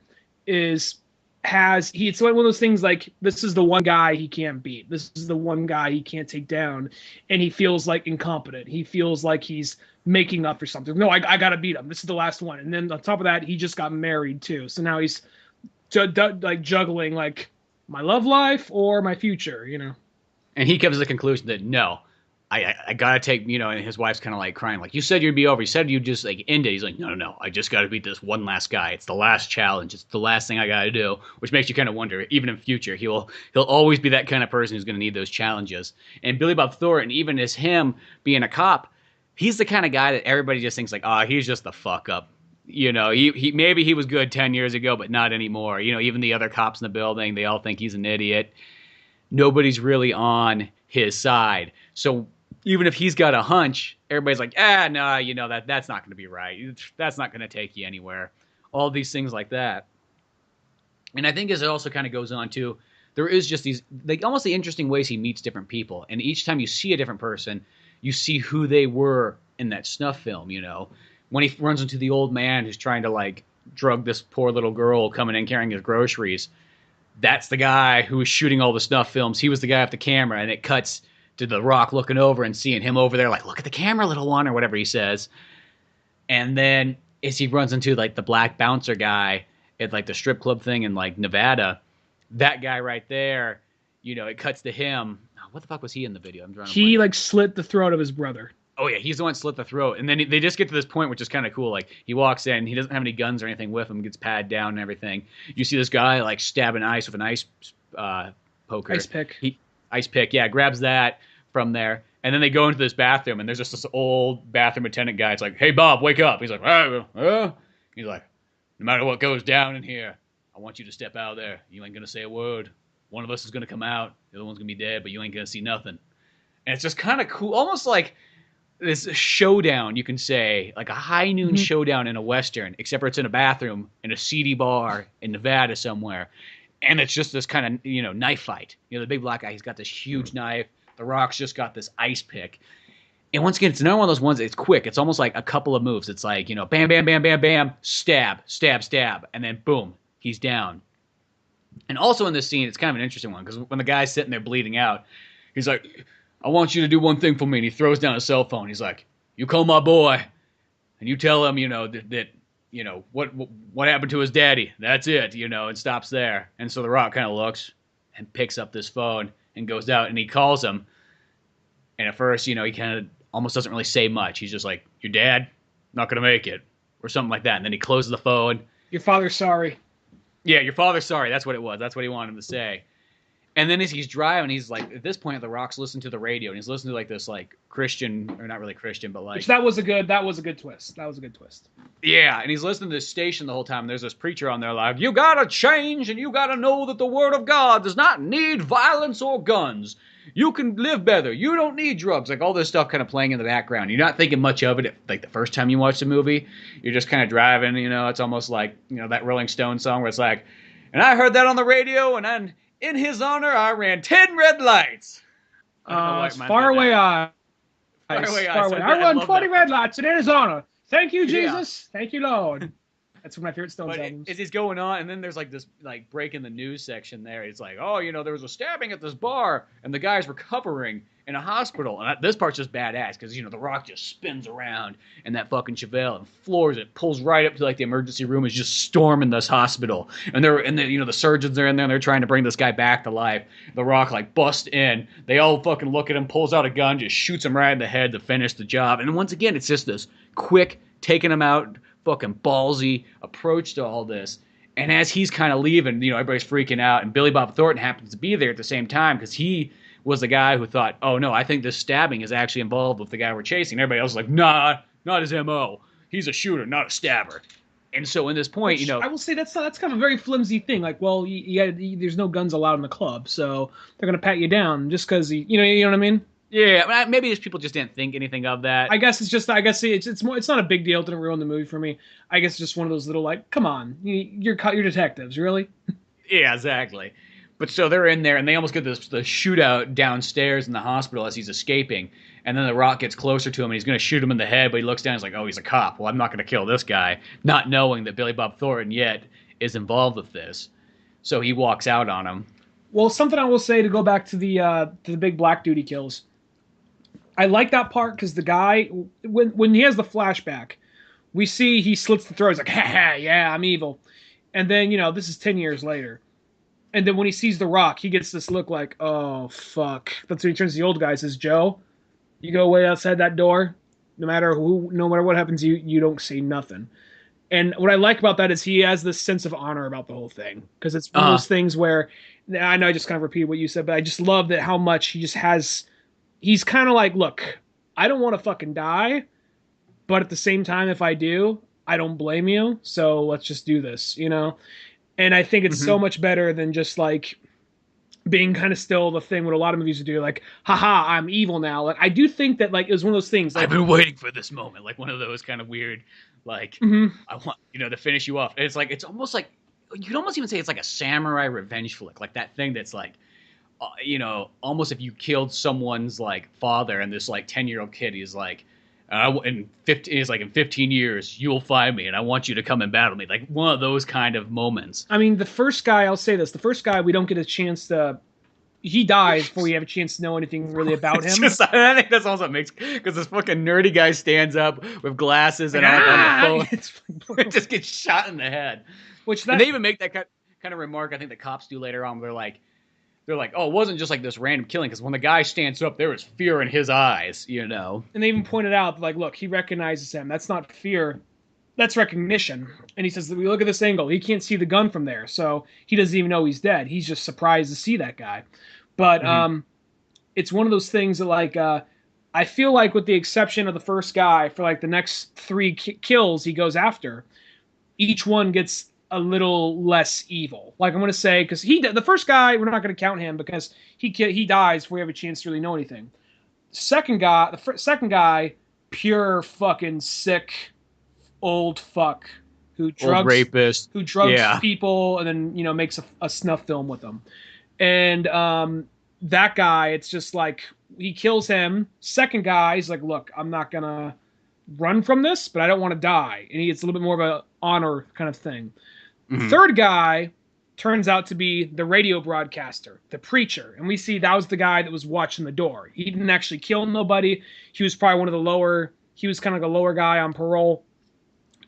it's one of those things like, this is the one guy he can't beat. This is the one guy he can't take down. And he feels like incompetent. He feels like he's making up for something. No, I got to beat him. This is the last one. And then on top of that, he just got married too. So now he's like juggling like my love life or my future, you know? And he comes to the conclusion that no, I gotta take, you know, and his wife's kind of like crying, like, you said you'd be over. You said you'd just like end it. He's like, no, I just gotta beat this one last guy. It's the last challenge. It's the last thing I gotta do, which makes you kind of wonder, even in future, he'll always be that kind of person who's gonna need those challenges. And Billy Bob Thornton, even as him being a cop, he's the kind of guy that everybody just thinks like, he's just the fuck up. You know, he maybe he was good 10 years ago, but not anymore. You know, even the other cops in the building, they all think he's an idiot. Nobody's really on his side. So even if he's got a hunch, everybody's like, no, you know, that's not going to be right. That's not going to take you anywhere. All these things like that. And I think as it also kind of goes on too, there is just these, like, almost the interesting ways he meets different people. And each time you see a different person, you see who they were in that snuff film, you know. When he runs into the old man who's trying to, like, drug this poor little girl coming in carrying his groceries, that's the guy who was shooting all the snuff films. He was the guy with the camera, and it cuts to The Rock looking over and seeing him over there like, look at the camera, little one, or whatever he says. And then as he runs into, like, the black bouncer guy at, like, the strip club thing in, like, Nevada, that guy right there, you know, it cuts to him. What the fuck was he in the video? I'm trying to He, like, slit the throat of his brother. Oh, yeah, he's the one that slit the throat. And then they just get to this point, which is kind of cool. Like, he walks in, he doesn't have any guns or anything with him, gets patted down and everything. You see this guy, like, stabbing ice with an ice poker. Ice pick. Ice pick, yeah, grabs that from there. And then they go into this bathroom, and there's just this old bathroom attendant guy. It's like, hey, Bob, wake up. He's like, he's like, no matter what goes down in here, I want you to step out there. You ain't going to say a word. One of us is going to come out. The other one's going to be dead, but you ain't going to see nothing. And it's just kind of cool, almost like this showdown, you can say, like a high noon showdown in a Western, except for it's in a bathroom in a seedy bar in Nevada somewhere. And it's just this kind of, you know, knife fight. You know, the big black guy, he's got this huge knife. The Rock's just got this ice pick. And once again, it's another one of those ones, it's quick. It's almost like a couple of moves. It's like, you know, bam, bam, bam, bam, bam, stab, stab, stab. And then boom, he's down. And also in this scene, it's kind of an interesting one, because when the guy's sitting there bleeding out, he's like, I want you to do one thing for me. And he throws down his cell phone. He's like, you call my boy, and you tell him, you know, that you know, what happened to his daddy. That's it, you know, and stops there. And so The Rock kind of looks and picks up this phone and goes out, and he calls him. And at first, you know, he kind of almost doesn't really say much. He's just like, your dad, not going to make it, or something like that. And then he closes the phone. Your father's sorry. Yeah, your father's sorry. That's what it was. That's what he wanted him to say. And then as he's driving, he's like, at this point, The Rock's listening to the radio, and he's listening to like this like Christian, or not really Christian, but like. Which that was a good twist. That was a good twist. Yeah, and he's listening to this station the whole time, and there's this preacher on there like, you gotta change, and you gotta know that the word of God does not need violence or guns. You can live better. You don't need drugs. Like all this stuff kind of playing in the background. You're not thinking much of it like the first time you watch the movie. You're just kind of driving, you know, it's almost like, you know, that Rolling Stone song where it's like, and I heard that on the radio, and then in his honor, I ran 10 red lights. Far away eyes. I run 20 red lights, and in his honor. Thank you, Jesus. Yeah. Thank you, Lord. That's one of my favorite Stones albums. As he's going on, and then there's like this like break in the news section there. It's like, oh, you know, there was a stabbing at this bar, and the guy's recovering in a hospital. And this part's just badass because, you know, The Rock just spins around in that fucking Chevelle and floors it, pulls right up to like the emergency room, is just storming this hospital. And you know, the surgeons are in there, and they're trying to bring this guy back to life. The Rock like busts in. They all fucking look at him, pulls out a gun, just shoots him right in the head to finish the job. And once again, it's just this quick taking him out, fucking ballsy approach to all this. And as he's kind of leaving, you know, everybody's freaking out, and Billy Bob Thornton happens to be there at the same time because he was the guy who thought, oh no, I think this stabbing is actually involved with the guy we're chasing. Everybody else is like, nah, not his MO. He's a shooter, not a stabber. And so in this point, which, you know, I will say that's kind of a very flimsy thing. Like, well, there's no guns allowed in the club, so they're gonna pat you down just because you know what I mean. Yeah, maybe these people just didn't think anything of that. I guess it's not a big deal. It didn't ruin the movie for me. I guess it's just one of those little like, come on, you're detectives, really? Yeah, exactly. But so they're in there, and they almost get the shootout downstairs in the hospital as he's escaping. And then the Rock gets closer to him, and he's going to shoot him in the head, but he looks down and he's like, oh, he's a cop. Well, I'm not going to kill this guy, not knowing that Billy Bob Thornton yet is involved with this. So he walks out on him. Well, something I will say to go back to the big black dude he kills. I like that part because the guy, when he has the flashback, we see he slits the throat. He's like, ha ha, yeah, I'm evil. And then, this is 10 years later. And then when he sees The Rock, he gets this look like, oh, fuck. That's when he turns to the old guy and says, Joe, you go way outside that door. No matter what happens to you, you don't say nothing. And what I like about that is he has this sense of honor about the whole thing. Because it's one of those things where, I know I just kind of repeated what you said, but I just love that how much he just has, he's kind of like, look, I don't want to fucking die. But at the same time, if I do, I don't blame you. So let's just do this, And I think it's so much better than just like being kind of still the thing what a lot of movies do, like, haha, I'm evil now. Like, I do think that like it was one of those things. Like, I've been waiting for this moment, like one of those kind of weird, like I want to finish you off. It's like it's almost like you could almost even say it's like a samurai revenge flick, like that thing that's like, almost if you killed someone's like father and this like 10-year-old kid, he's like. In 15 years, you'll find me, and I want you to come and battle me. Like one of those kind of moments. I mean, the first guy, I'll say this: the first guy, we don't get a chance to. He dies before we have a chance to know anything really about him. I think that's also what makes because this fucking nerdy guy stands up with glasses and on the phone. It just gets shot in the head. And they even make that kind of remark. I think the cops do later on. They're like, oh, it wasn't just like this random killing, because when the guy stands up, there was fear in his eyes, And they even pointed out, like, look, he recognizes him. That's not fear. That's recognition. And he says, we look at this angle. He can't see the gun from there, so he doesn't even know he's dead. He's just surprised to see that guy. But it's one of those things that, like, I feel like with the exception of the first guy, for, like, the next 3 kills he goes after, each one gets a little less evil. Like I'm going to say, because the first guy, we're not going to count him because he dies before we have a chance to really know anything. The second guy, pure fucking sick old fuck who drugs old rapist, who drugs people and then makes a snuff film with them. And that guy, it's just like he kills him. Second guy, he's like, look, I'm not gonna run from this, but I don't want to die. And it's a little bit more of a honor kind of thing. Third guy turns out to be the radio broadcaster, the preacher. And we see that was the guy that was watching the door. He didn't actually kill nobody. He was probably one of the lower, he was kind of like a lower guy on parole.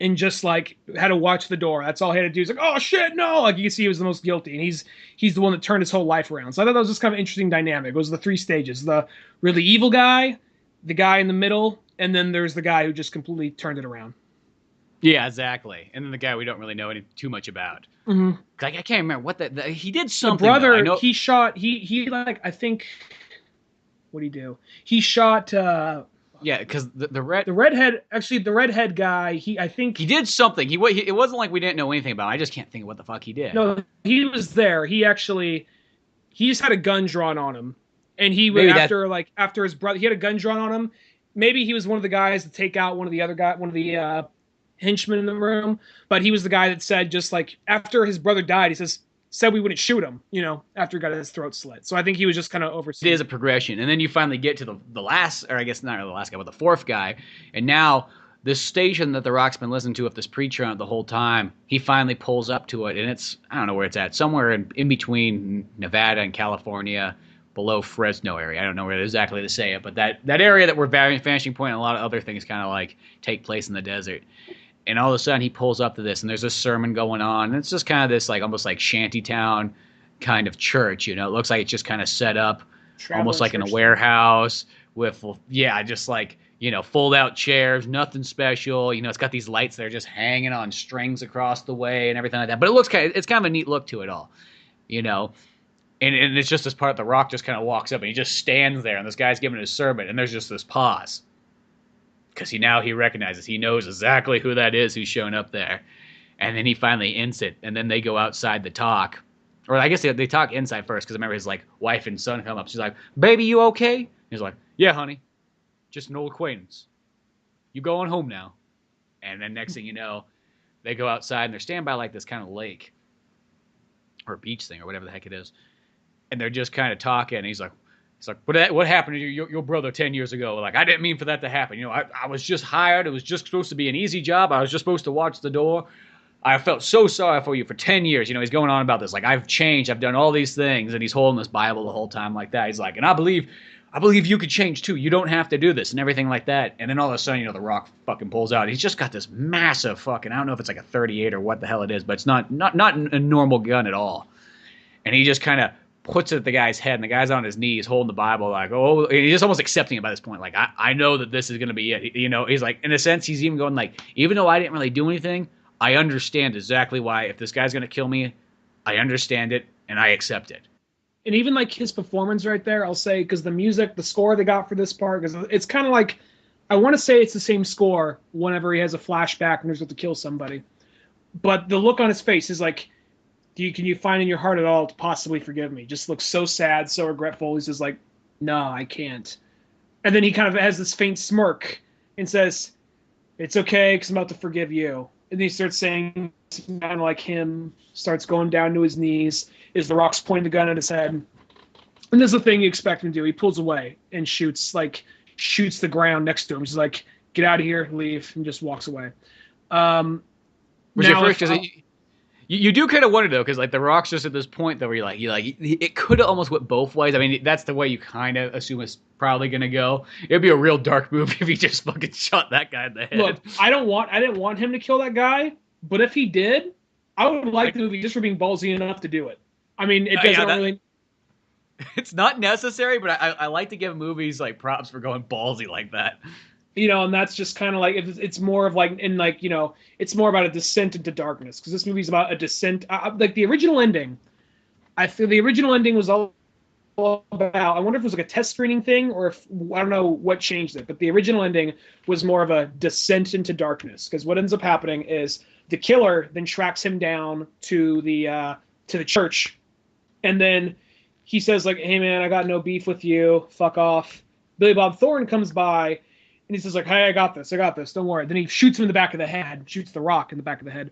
And just like had to watch the door. That's all he had to do. He's like, oh shit, no. Like you can see he was the most guilty. And he's the one that turned his whole life around. So I thought that was just kind of an interesting dynamic. It was the 3 stages. The really evil guy, the guy in the middle, and then there's the guy who just completely turned it around. Yeah, exactly. And then the guy we don't really know too much about. Like, I can't remember what he did something. The brother, he shot. He like I think. What did he do? He shot. Yeah, because the redhead guy. I think he did something. It wasn't like we didn't know anything about him. I just can't think of what the fuck he did. No, he was there. He just had a gun drawn on him, and he went after his brother. He had a gun drawn on him. Maybe he was one of the guys to take out one of the henchmen in the room, but he was the guy that said, just like after his brother died, he said we wouldn't shoot him, after he got his throat slit. So I think he was just kind of overseeing. It is a progression, and then you finally get to the last, or I guess not the last guy, but the 4th guy, and now this station that The Rock's been listening to with this preacher on it the whole time, he finally pulls up to it, and it's, I don't know where it's at, somewhere in between Nevada and California, below Fresno area. I don't know where exactly to say it, but that area that we're vanishing point and a lot of other things kind of like take place in the desert. And all of a sudden he pulls up to this, and there's a sermon going on. And it's just kind of this like almost like shantytown kind of church, It looks like it's just kind of set up almost like in a warehouse with, just like, fold out chairs, nothing special. It's got these lights that are just hanging on strings across the way and everything like that. But it's kind of a neat look to it all, And it's just this part, The Rock just kind of walks up and he just stands there, and this guy's giving his sermon, and there's just this pause. Because he recognizes, he knows exactly who that is who's shown up there. And then he finally ends it, and then they go outside to talk. Or I guess they talk inside first, because I remember his like wife and son come up. She's like, baby, you okay? He's like, yeah, honey. Just an old acquaintance. You going home now. And then next thing you know, they go outside, and they're standing by like this kind of lake. Or beach thing, or whatever the heck it is. and they're just kind of talking. And he's like, what happened to your brother 10 years ago? Like, I didn't mean for that to happen. You know, I was just hired. It was just supposed to be an easy job. I was just supposed to watch the door. I felt so sorry for you for 10 years. You know, he's going on about this. Like, I've changed. I've done all these things. And he's holding this Bible the whole time like that. He's like, and I believe you could change too. You don't have to do this and everything like that. And then all of a sudden, you know, The Rock fucking pulls out. He's just got this massive fucking, I don't know if it's like a 38 or what the hell it is, but it's not a normal gun at all. And he just kind of puts it at the guy's head, and the guy's on his knees holding the Bible like, oh, and he's just almost accepting it by this point. Like, I know that this is going to be it. You know, he's like, in a sense, he's even going like, even though I didn't really do anything, I understand exactly why. If this guy's going to kill me, I understand it, and I accept it. And even like his performance right there, I'll say, because the music, the score they got for this part, because it's kind of like, I want to say it's the same score whenever he has a flashback and there's to kill somebody. But the look on his face is like, can you find in your heart at all to possibly forgive me? Just looks so sad, so regretful. He's just like, no, I can't. And then he kind of has this faint smirk and says, it's okay because I'm about to forgive you. And then he starts saying, kind of like him, starts going down to his knees, as The Rock's pointing the gun at his head. And this is the thing you expect him to do. He pulls away and shoots the ground next to him. He's like, get out of here, leave, and just walks away. Was your first, because you do kind of wonder though, because like The Rock's just at this point though, where you're like, it could have almost went both ways. I mean, that's the way you kind of assume it's probably gonna go. It'd be a real dark movie if he just fucking shot that guy in the head. Look, I didn't want him to kill that guy, but if he did, I would like the movie just for being ballsy enough to do it. I mean, it doesn't really. It's not necessary, but I like to give movies like props for going ballsy like that. You know, and that's just kind of like, it's more of like, in like, you know, it's more about a descent into darkness, because this movie's about a descent. Like the original ending, I feel the original ending was all about, I wonder if it was like a test screening thing, or if, I don't know what changed it, but the original ending was more of a descent into darkness, because what ends up happening is the killer then tracks him down to the church, and then he says like, hey man, I got no beef with you, fuck off. Billy Bob Thornton comes by, and he says like, hey, I got this, don't worry. Then he shoots him in the back of the head, shoots The Rock in the back of the head.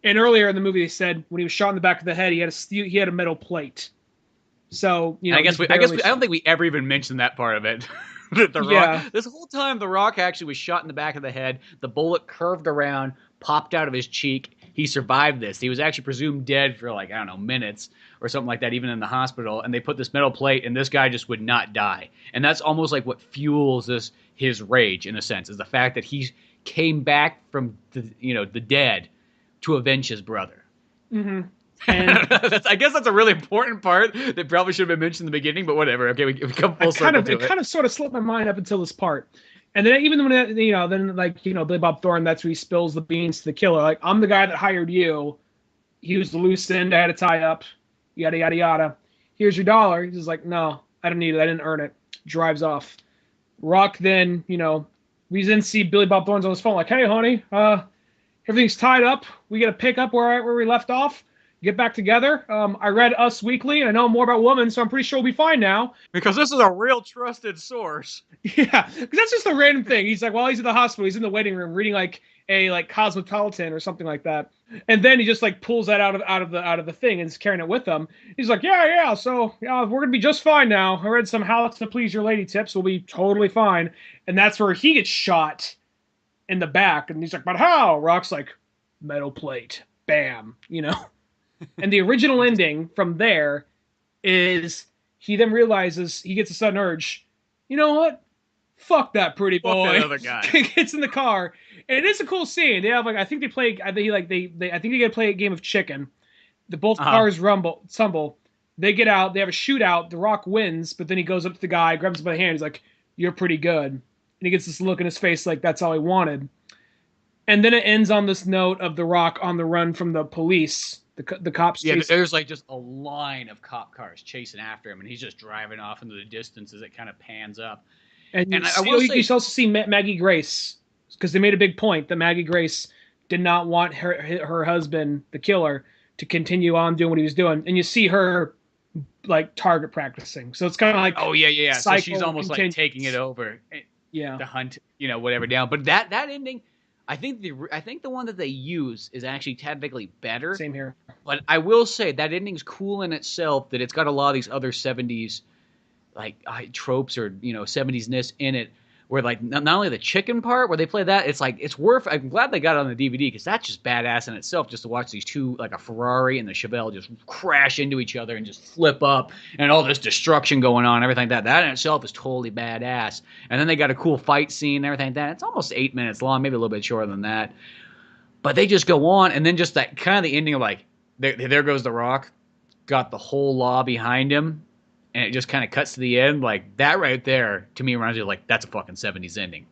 And earlier in the movie, they said when he was shot in the back of the head, he had a metal plate. So, you know, I don't think we ever even mentioned that part of it. The Rock, this whole time, The Rock actually was shot in the back of the head. The bullet curved around, popped out of his cheek. He survived this. He was actually presumed dead for like, I don't know, minutes or something like that, even in the hospital. And they put this metal plate, and this guy just would not die. And that's almost like what fuels his rage, in a sense, is the fact that he came back from the dead to avenge his brother. Mm-hmm. And I guess that's a really important part that probably should have been mentioned in the beginning, but whatever. Okay, we come full circle to it. It kind of sort of slipped my mind up until this part. And then even when, Billy Bob Thornton, that's where he spills the beans to the killer. Like, I'm the guy that hired you. He was the loose end I had to tie up. Yada, yada, yada. Here's your dollar. He's just like, no, I don't need it. I didn't earn it. Drives off. Rock then, we then see Billy Bob Thornton's on his phone like, hey, honey, everything's tied up. We got to pick up where we left off. Get back together. I read Us Weekly, and I know more about women, so I'm pretty sure we'll be fine now. Because this is a real trusted source. Yeah, because that's just a random thing. He's like, while he's in the hospital, he's in the waiting room reading like a Cosmopolitan or something like that, and then he just like pulls that out of the thing and is carrying it with him. He's like, yeah, so we're gonna be just fine now. I read some How to Please Your Lady tips. We'll be totally fine. And that's where he gets shot in the back, and he's like, but how? Rock's like, metal plate, bam, And the original ending from there is he then realizes, he gets a sudden urge, you know what? Fuck that pretty boy. Fuck that other guy. Gets in the car. And it is a cool scene. They have I think they get to play a game of chicken. Both cars tumble. They get out, they have a shootout, The Rock wins, but then he goes up to the guy, grabs him by the hand, he's like, you're pretty good. And he gets this look in his face like that's all he wanted. And then it ends on this note of The Rock on the run from the police. The cops chasing. There's like just a line of cop cars chasing after him, and he's just driving off into the distance as it kind of pans up. And you also see Maggie Grace, because they made a big point that Maggie Grace did not want her husband, the killer, to continue on doing what he was doing. And you see her like target practicing. So it's kind of like, oh yeah. So she's almost like taking it over. Yeah. To hunt, whatever down. But that ending, I think the one that they use is actually technically better. Same here. But I will say that ending's cool in itself. That it's got a lot of these other 70s like tropes or 70s-ness in it. Where like not only the chicken part where they play that, it's like it's worth. I'm glad they got it on the DVD because that's just badass in itself. Just to watch these two, like a Ferrari and the Chevelle, just crash into each other and just flip up, and all this destruction going on, everything like that. That in itself is totally badass. And then they got a cool fight scene and everything like that. It's almost 8 minutes long, maybe a little bit shorter than that. But they just go on, and then just that kind of the ending of like there goes The Rock, got the whole law behind him. And it just kind of cuts to the end. Like, that right there, to me, reminds me of, like, that's a fucking 70s ending.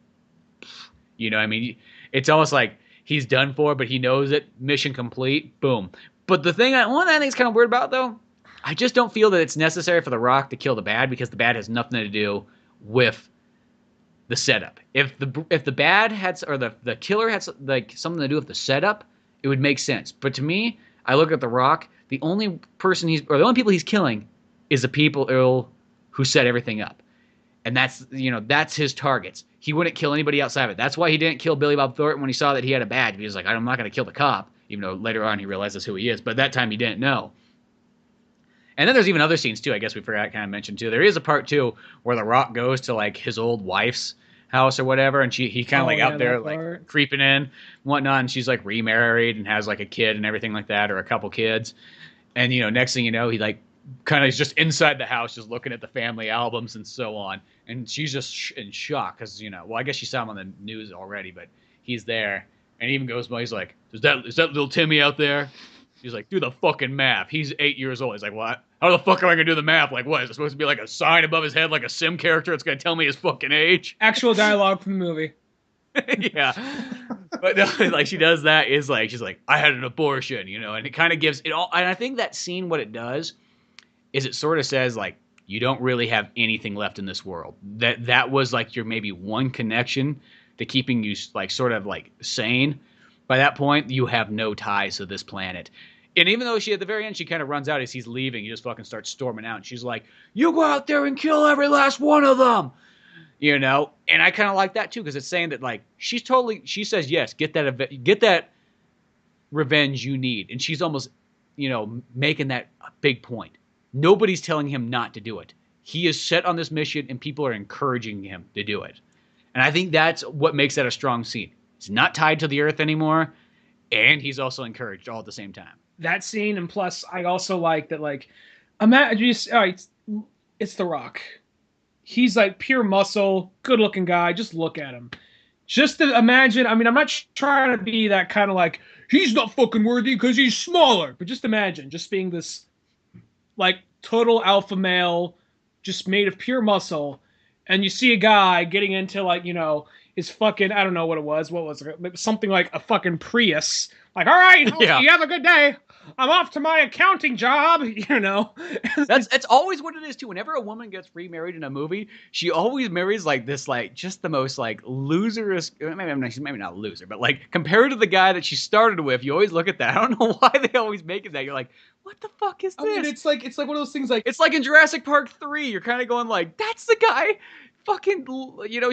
You know what I mean? It's almost like he's done for, but he knows it. Mission complete. Boom. But the thing, one thing I think is kind of weird about, though, I just don't feel that it's necessary for The Rock to kill the bad because the bad has nothing to do with the setup. If the bad had, or the killer had, like, something to do with the setup, it would make sense. But to me, I look at The Rock, the only people he's killing is the people who set everything up. And that's his targets. He wouldn't kill anybody outside of it. That's why he didn't kill Billy Bob Thornton when he saw that he had a badge. He was like, I'm not going to kill the cop, even though later on he realizes who he is. But that time he didn't know. And then there's even other scenes, too, I guess we forgot to kind of mention, too. There is a part, too, where The Rock goes to, like, his old wife's house or whatever, and he kind of, out there, like, creeping in and whatnot, and she's, like, remarried and has, like, a kid and everything like that, or a couple kids. And, next thing you know, he, like, kind of is just inside the house, just looking at the family albums and so on. And she's just in shock because, well, I guess she saw him on the news already, but he's there. And he even goes, he's like, is that little Timmy out there? He's like, do the fucking math. He's 8 years old. He's like, what? How the fuck am I going to do the math? Like, what? Is it supposed to be like a sign above his head, like a sim character that's going to tell me his fucking age? Actual dialogue from the movie. Yeah. But no, like, she does that is like, she's like, I had an abortion, and it kind of gives it all. And I think that scene, what it does is it sort of says, like, you don't really have anything left in this world. That was, like, your maybe one connection to keeping you, like, sort of, like, sane. By that point, you have no ties to this planet. And even though at the very end, she kind of runs out as he's leaving, he just fucking starts storming out. And she's like, you go out there and kill every last one of them. And I kind of like that, too, because it's saying that, like, she says, yes, get that revenge you need. And she's almost, making that a big point. Nobody's telling him not to do it. He is set on this mission, and people are encouraging him to do it. And I think that's what makes that a strong scene. He's not tied to the earth anymore, and he's also encouraged all at the same time. That scene, and plus, I also like that, like, imagine, it's The Rock. He's, like, pure muscle, good-looking guy. Just look at him. Just to imagine, I'm not trying to be that kind of, like, he's not fucking worthy because he's smaller. But just imagine, just being this, like, total alpha male, just made of pure muscle, and you see a guy getting into, like, his fucking, I don't know what it was. What was it? Something like a fucking Prius. Like, all right, yeah. You have a good day. I'm off to my accounting job, That's always what it is, too. Whenever a woman gets remarried in a movie, she always marries, like, this, like, just the most, like, loserous, maybe not loser, but, like, compared to the guy that she started with, you always look at that. I don't know why they always make it that. You're like, what the fuck is this? I mean, it's like one of those things, like... It's like in Jurassic Park 3. You're kind of going, like, that's the guy... Fucking,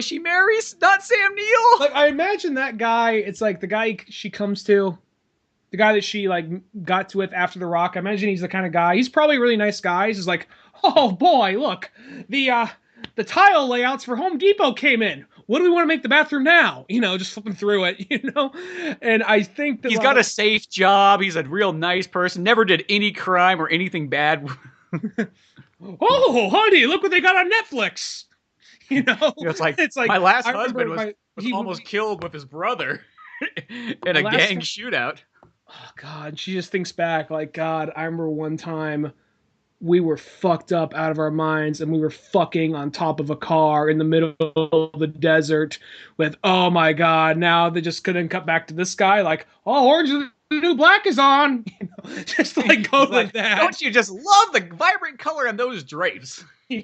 she marries, not Sam Neill. Like, I imagine that guy, it's like the guy she comes to, the guy that she, like, got to with after The Rock. I imagine he's the kind of guy, he's probably a really nice guy. He's just like, oh boy, look, the tile layouts for Home Depot came in. What do we want to make the bathroom now? Just flipping through it, And I think that he's got a safe job. He's a real nice person. Never did any crime or anything bad. Oh, honey, look what they got on Netflix. It's like my last husband was almost killed with his brother in a gang shootout. Oh, God, she just thinks back, like, God, I remember one time we were fucked up out of our minds and we were fucking on top of a car in the middle of the desert with, oh my God, now they just couldn't cut back to this guy, like, oh, Orange is the New Black is on. Just like go like that. Don't you just love the vibrant color on those drapes? Yeah.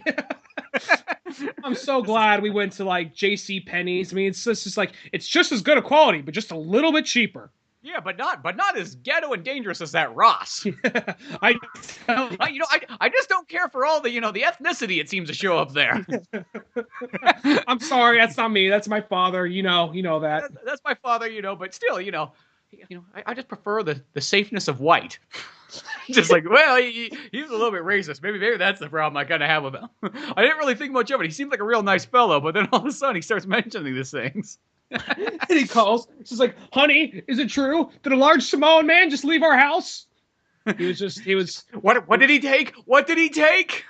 I'm so glad we went to, like, J.C. Penney's. I mean, it's just like, it's just as good a quality, but just a little bit cheaper. Yeah, but not as ghetto and dangerous as that Ross. I just don't care for all the the ethnicity it seems to show up there. I'm sorry, that's not me. That's my father. You know that. That's my father, but still, I just prefer the safeness of white. Just like, well, he's a little bit racist. Maybe that's the problem I kind of have with him. I didn't really think much of it. He seemed like a real nice fellow, but then all of a sudden he starts mentioning these things. And he calls. She's like, "Honey, is it true? Did a large Samoan man just leave our house?" He was. What did he take? What did he take?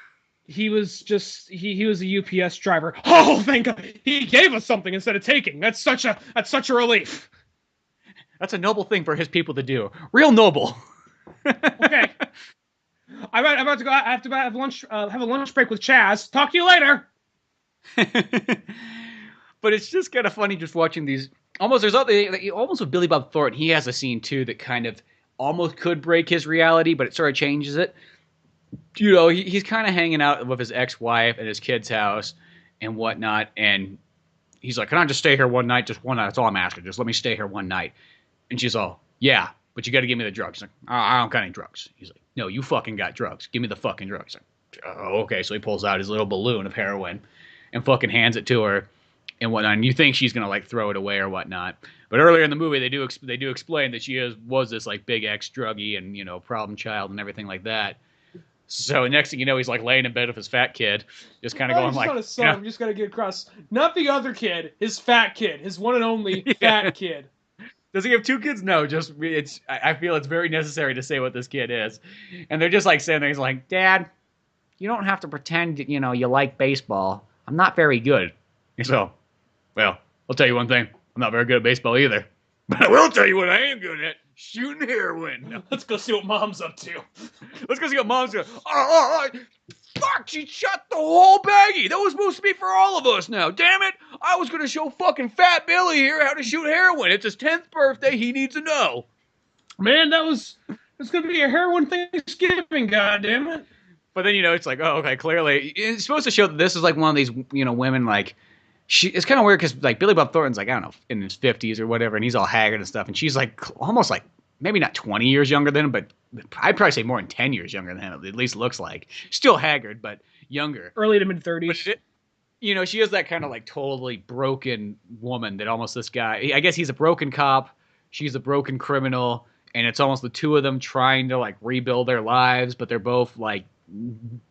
He was just he was a UPS driver. Oh, thank God, he gave us something instead of taking. That's such a relief. That's a noble thing for his people to do. Real noble. Okay. I'm about to go. I have to have lunch. Have a lunch break with Chaz. Talk to you later. But it's just kind of funny just watching these. Almost with Billy Bob Thornton, he has a scene too that kind of almost could break his reality, but it sort of changes it. He's kind of hanging out with his ex-wife at his kid's house and whatnot, and he's like, "Can I just stay here one night? Just one night. That's all I'm asking. Just let me stay here one night." And she's all, "Yeah, but you got to give me the drugs." He's like, "I don't got any drugs." He's like, "No, you fucking got drugs. Give me the fucking drugs." He's like, "Oh, okay." So he pulls out his little balloon of heroin and fucking hands it to her and whatnot. And you think she's gonna like throw it away or whatnot, but earlier in the movie they do explain that she was this like big ex-druggie and problem child and everything like that. So next thing you know, he's like laying in bed with his fat kid, just kind of going like, "His son. I'm just gotta get across, not the other kid, his fat kid, his one and only fat kid." Does he have two kids? No, just I feel it's very necessary to say what this kid is. And they're just like sitting there. He's like, "Dad, you don't have to pretend, you like baseball. I'm not very good." He's like, "Well, I'll tell you one thing. I'm not very good at baseball either. But I will tell you what I am good at. Shooting heroin." No. Let's go see what Mom's up to. Let's go see what Mom's doing. Oh, fuck, she shot the whole baggie. That was supposed to be for all of us now. Damn it. I was going to show fucking Fat Billy here how to shoot heroin. It's his 10th birthday. He needs to know. Man, it's going to be a heroin Thanksgiving, goddammit. But then, it's like, oh, okay, clearly. It's supposed to show that this is like one of these, women like, it's kind of weird because like Billy Bob Thornton's like, I don't know, in his 50s or whatever, and he's all haggard and stuff. And she's like almost like maybe not 20 years younger than him, but I'd probably say more than 10 years younger than him. At least looks like. Still haggard, but younger. Early to mid 30s. She is that kind of like totally broken woman that almost this guy, I guess he's a broken cop. She's a broken criminal. And it's almost the two of them trying to like rebuild their lives, but they're both like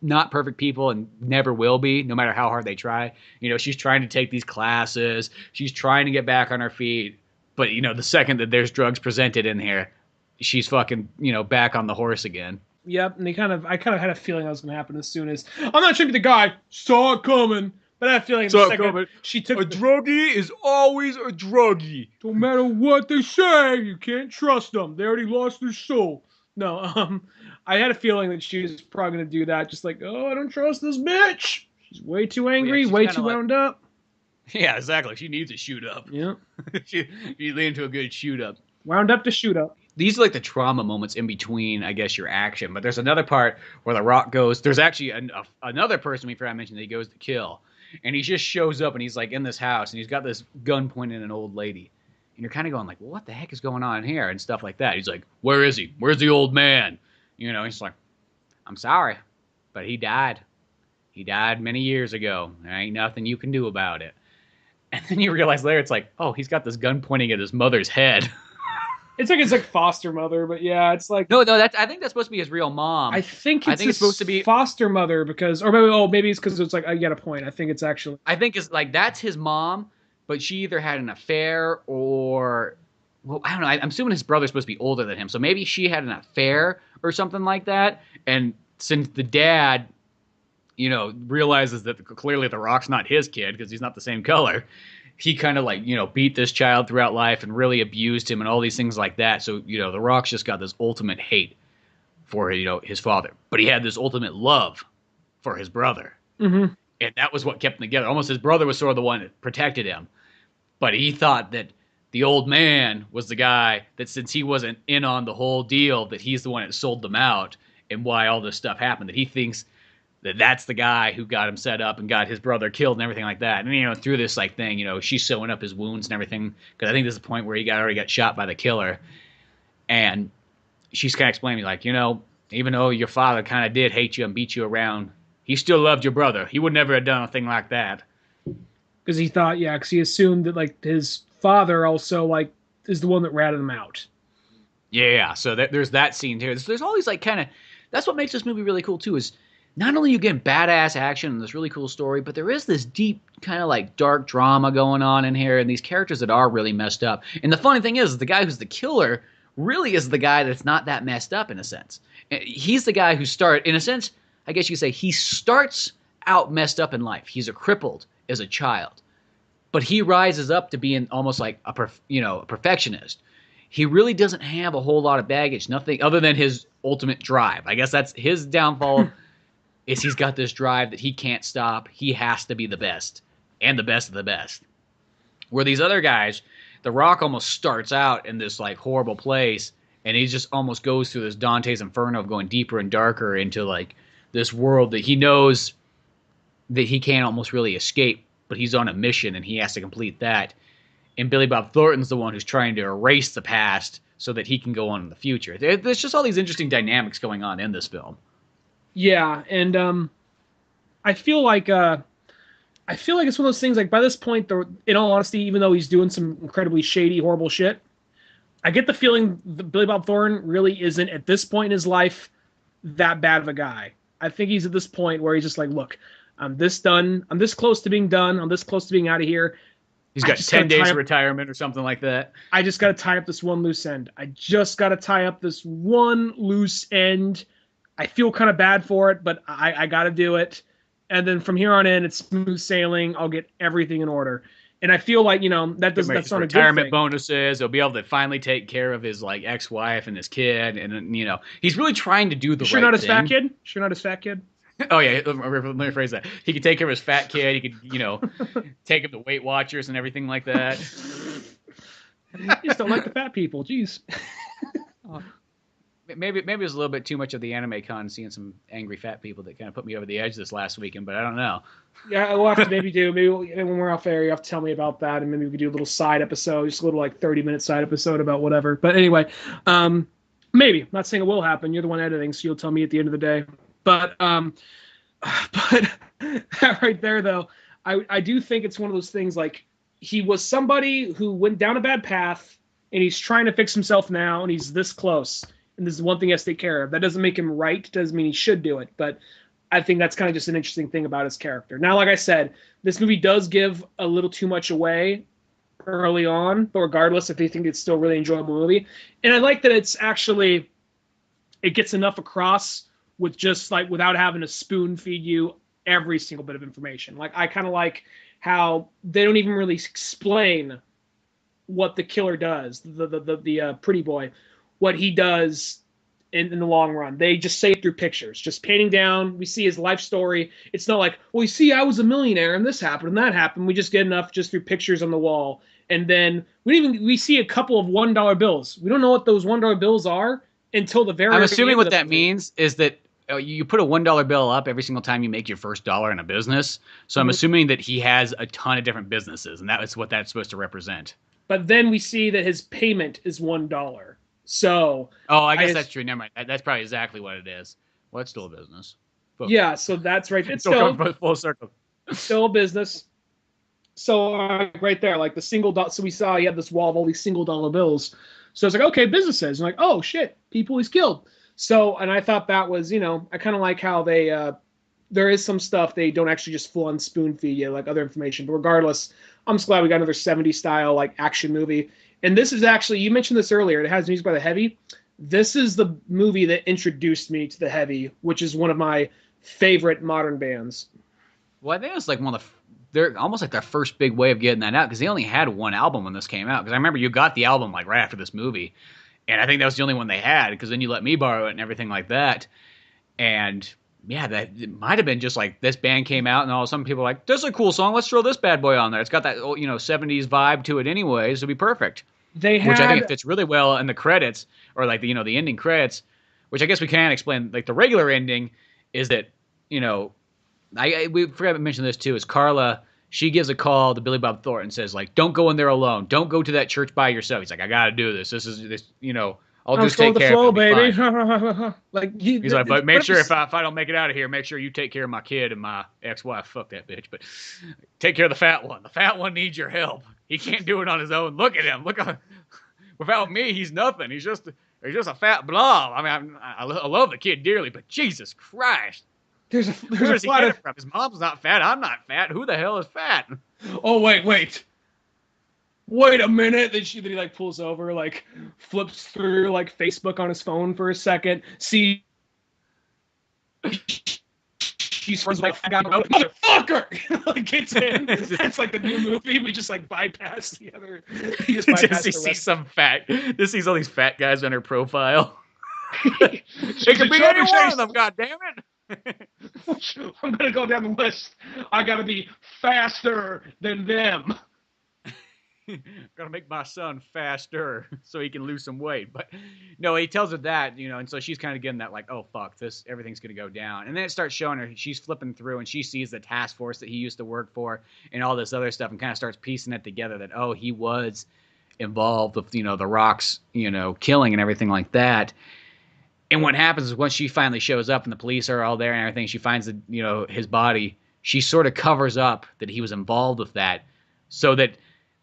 not perfect people and never will be, no matter how hard they try. She's trying to take these classes. She's trying to get back on her feet. But, the second that there's drugs presented in here, she's fucking, back on the horse again. Yep, and I kind of had a feeling that was going to happen as soon as... I'm not trying to be the guy, saw it coming, but I have a feeling the second she took... A druggie is always a druggie. Don't matter what they say, you can't trust them. They already lost their soul. No, I had a feeling that she was probably going to do that, just like, oh, I don't trust this bitch. She's way too angry, way too wound up. Yeah, exactly. She needs a shoot up. Yeah. She's into a good shoot up. Wound up to shoot up. These are like the trauma moments in between, I guess, your action. But there's another part where The Rock goes, there's actually another person we forgot to mention that he goes to kill. And he just shows up and he's like in this house and he's got this gun pointed at an old lady. And you're kind of going like, well, what the heck is going on here? And stuff like that. He's like, where is he? Where's the old man? He's like, I'm sorry, but he died. He died many years ago. There ain't nothing you can do about it. And then you realize later, it's like, oh, he's got this gun pointing at his mother's head. It's like foster mother, but yeah, it's like... No, I think that's supposed to be his real mom. I think it's supposed to be foster mother because... Or maybe it's because it's like, I get a point. I think it's actually... I think it's like, that's his mom, but she either had an affair or... Well, I don't know. I'm assuming his brother's supposed to be older than him, so maybe she had an affair or something like that. And since the dad, realizes that clearly The Rock's not his kid because he's not the same color, he kind of like, beat this child throughout life and really abused him and all these things like that. So, The Rock's just got this ultimate hate for, his father. But he had this ultimate love for his brother. Mm-hmm. And that was what kept them together. Almost his brother was sort of the one that protected him. But he thought that the old man was the guy that, since he wasn't in on the whole deal, that he's the one that sold them out and why all this stuff happened. That he thinks that that's the guy who got him set up and got his brother killed and everything like that. And, through this like thing, she's sewing up his wounds and everything. Because I think this is the point where he already got shot by the killer. And she's kind of explaining, like, even though your father kind of did hate you and beat you around, he still loved your brother. He would never have done a thing like that. Because he thought, because he assumed that, like, his father also, like, is the one that ratted him out. Yeah, so there's that scene here. There's all these, like, kind of... That's what makes this movie really cool, too, is not only you get badass action and this really cool story, but there is this deep kind of, like, dark drama going on in here, and these characters that are really messed up. And the funny thing is, the guy who's the killer really is the guy that's not that messed up, in a sense. He's the guy who in a sense, I guess you could say, he starts out messed up in life. He's a crippled as a child. But he rises up to being almost like a perfectionist. He really doesn't have a whole lot of baggage, nothing other than his ultimate drive. I guess that's his downfall, is he's got this drive that he can't stop. He has to be the best, and the best of the best. Where these other guys, The Rock almost starts out in this like horrible place, and he just almost goes through this Dante's Inferno of going deeper and darker into like this world that he knows that he can't almost really escape, but he's on a mission and he has to complete that. And Billy Bob Thornton's the one who's trying to erase the past so that he can go on in the future. There's just all these interesting dynamics going on in this film. Yeah, and I feel like it's one of those things, like, by this point, in all honesty, even though he's doing some incredibly shady, horrible shit, I get the feeling that Billy Bob Thornton really isn't, at this point in his life, that bad of a guy. I think he's at this point where he's just like, look, I'm this done. I'm this close to being done. I'm this close to being out of here. He's got 10 days of retirement or something like that. I just got to tie up this one loose end. I feel kind of bad for it, but I got to do it. And then from here on in, it's smooth sailing. I'll get everything in order. And I feel like, that's not a good thing. Retirement bonuses. He'll be able to finally take care of his like ex-wife and his kid. And, he's really trying to do the right thing. Sure not his fat kid? Oh, yeah. Let me rephrase that. He could take care of his fat kid. He could, take him to Weight Watchers and everything like that. You just don't like the fat people. Jeez. Maybe it was a little bit too much of the anime con, seeing some angry fat people that kind of put me over the edge this last weekend, but I don't know. Yeah, we'll have to maybe when we're off air, you have to tell me about that, and maybe we could do a little side episode, just a little like 30-minute side episode about whatever. But anyway, maybe. I'm not saying it will happen. You're the one editing, so you'll tell me at the end of the day. But that right there, though, I do think it's one of those things, like, he was somebody who went down a bad path, and he's trying to fix himself now, and he's this close. And this is one thing he has to take care of. That doesn't make him right. Doesn't mean he should do it. But I think that's kind of just an interesting thing about his character. Now, like I said, this movie does give a little too much away early on. But regardless, if you think it's still a really enjoyable movie. And I like that it gets enough across with just like without having to spoon feed you every single bit of information. Like, I kind of like how they don't even really explain what the killer does, the pretty boy, what he does in the long run. They just say it through pictures, just painting down. We see his life story. It's not like, well, you see, I was a millionaire and this happened and that happened. We just get enough just through pictures on the wall. And then we see a couple of $1 bills. We don't know what those $1 bills are until the very end. I'm assuming what that means is that you put a $1 bill up every single time you make your first dollar in a business. So I'm assuming that he has a ton of different businesses, and that is what that's supposed to represent. But then we see that his payment is $1. So, I guess that's true. Never mind. That's probably exactly what it is. Well, it's still a business. Yeah, so that's right. It's still full circle. Still a business. So right there, like the single dollar. So we saw he had this wall of all these single dollar bills. So it's like, okay, businesses. And like, oh shit, people he's killed. So, and I thought that was, I kind of like how they, there is some stuff they don't actually just full on spoon feed you like other information. But regardless, I'm just glad we got another 70s style like action movie. And this is actually, you mentioned this earlier, it has music by The Heavy. This is the movie that introduced me to The Heavy, which is one of my favorite modern bands. Well, I think it's like they're almost like their first big way of getting that out, because they only had one album when this came out. Because I remember you got the album like right after this movie, and I think that was the only one they had, because then you let me borrow it and everything like that. And yeah, it might have been just like this band came out and all of a sudden people were like, this is a cool song, let's throw this bad boy on there. It's got that 70s vibe to it anyways, it'll be perfect. Which I think it fits really well in the credits, or like the ending credits, which I guess we can explain. Like the regular ending is that, we forgot to mention this too, is Carla, she gives a call to Billy Bob Thornton and says like, don't go in there alone. Don't go to that church by yourself. He's like, I got to do this. This, I'll I'm just still take the care flow, of it. baby. Fine. Like He's like, but make sure if I don't make it out of here, make sure you take care of my kid and my ex-wife. Fuck that bitch. But take care of the fat one. The fat one needs your help. He can't do it on his own. Look at him. Without me, he's nothing. He's just a fat blob. I mean, I love the kid dearly, but Jesus Christ. Where does he get it from? His mom's not fat. I'm not fat. Who the hell is fat? Oh, wait a minute. Then he like pulls over, like flips through like Facebook on his phone for a second. See, she's like, motherfucker, like gets in. It's like the new movie. We just like bypass the other. He just bypass the sees some fat. Just sees all these fat guys on her profile. It could be any one of them. God damn it. I'm gonna go down the list. I gotta be faster than them. Gotta make my son faster so he can lose some weight. But no, he tells her that, and so she's kind of getting that like, oh fuck, everything's gonna go down. And then it starts showing her, she's flipping through and she sees the task force that he used to work for and all this other stuff and kind of starts piecing it together that, oh, he was involved with, the Rock's, killing and everything like that. And what happens is once she finally shows up and the police are all there and everything, she finds his body. She sort of covers up that he was involved with that, so that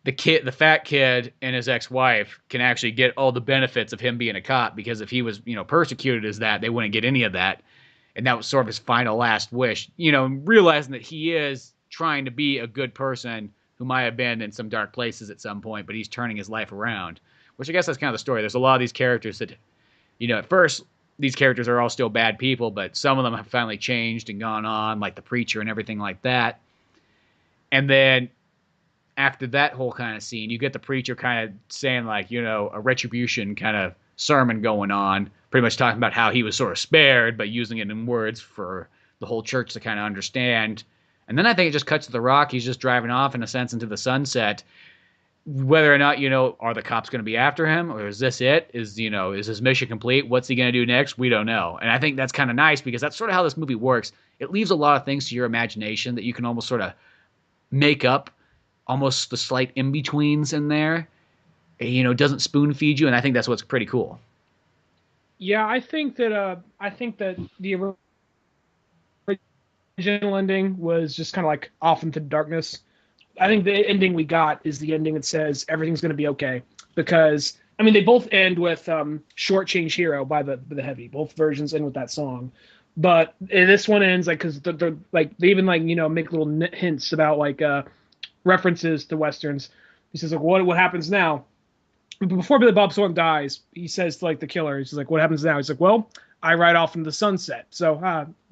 the fat kid and his ex-wife can actually get all the benefits of him being a cop. Because if he was, persecuted as that, they wouldn't get any of that. And that was sort of his final last wish. Realizing that he is trying to be a good person who might have been in some dark places at some point, but he's turning his life around. Which I guess that's kind of the story. There's a lot of these characters that, at first, these characters are all still bad people, but some of them have finally changed and gone on, like the preacher and everything like that. And then after that whole kind of scene, you get the preacher kind of saying like, a retribution kind of sermon going on, pretty much talking about how he was sort of spared, but using it in words for the whole church to kind of understand. And then I think it just cuts to The Rock. He's just driving off, in a sense, into the sunset. Whether or not, are the cops going to be after him, or is this it? Is his mission complete? What's he going to do next? We don't know. And I think that's kind of nice because that's sort of how this movie works. It leaves a lot of things to your imagination that you can almost sort of make up, almost the slight in-betweens in there. Doesn't spoon feed you, and I think that's what's pretty cool. Yeah, I think that the original ending was just kind of like off into darkness. I think the ending we got is the ending that says everything's going to be okay, because they both end with "Shortchange Hero" by the Heavy. Both versions end with that song, but this one ends like because they're like they even like make little hints about like references to westerns. He says like what happens now? But before Billy Bob Thornton dies, he says to like the killer, he's like, what happens now? He's like, well, I ride off into the sunset. So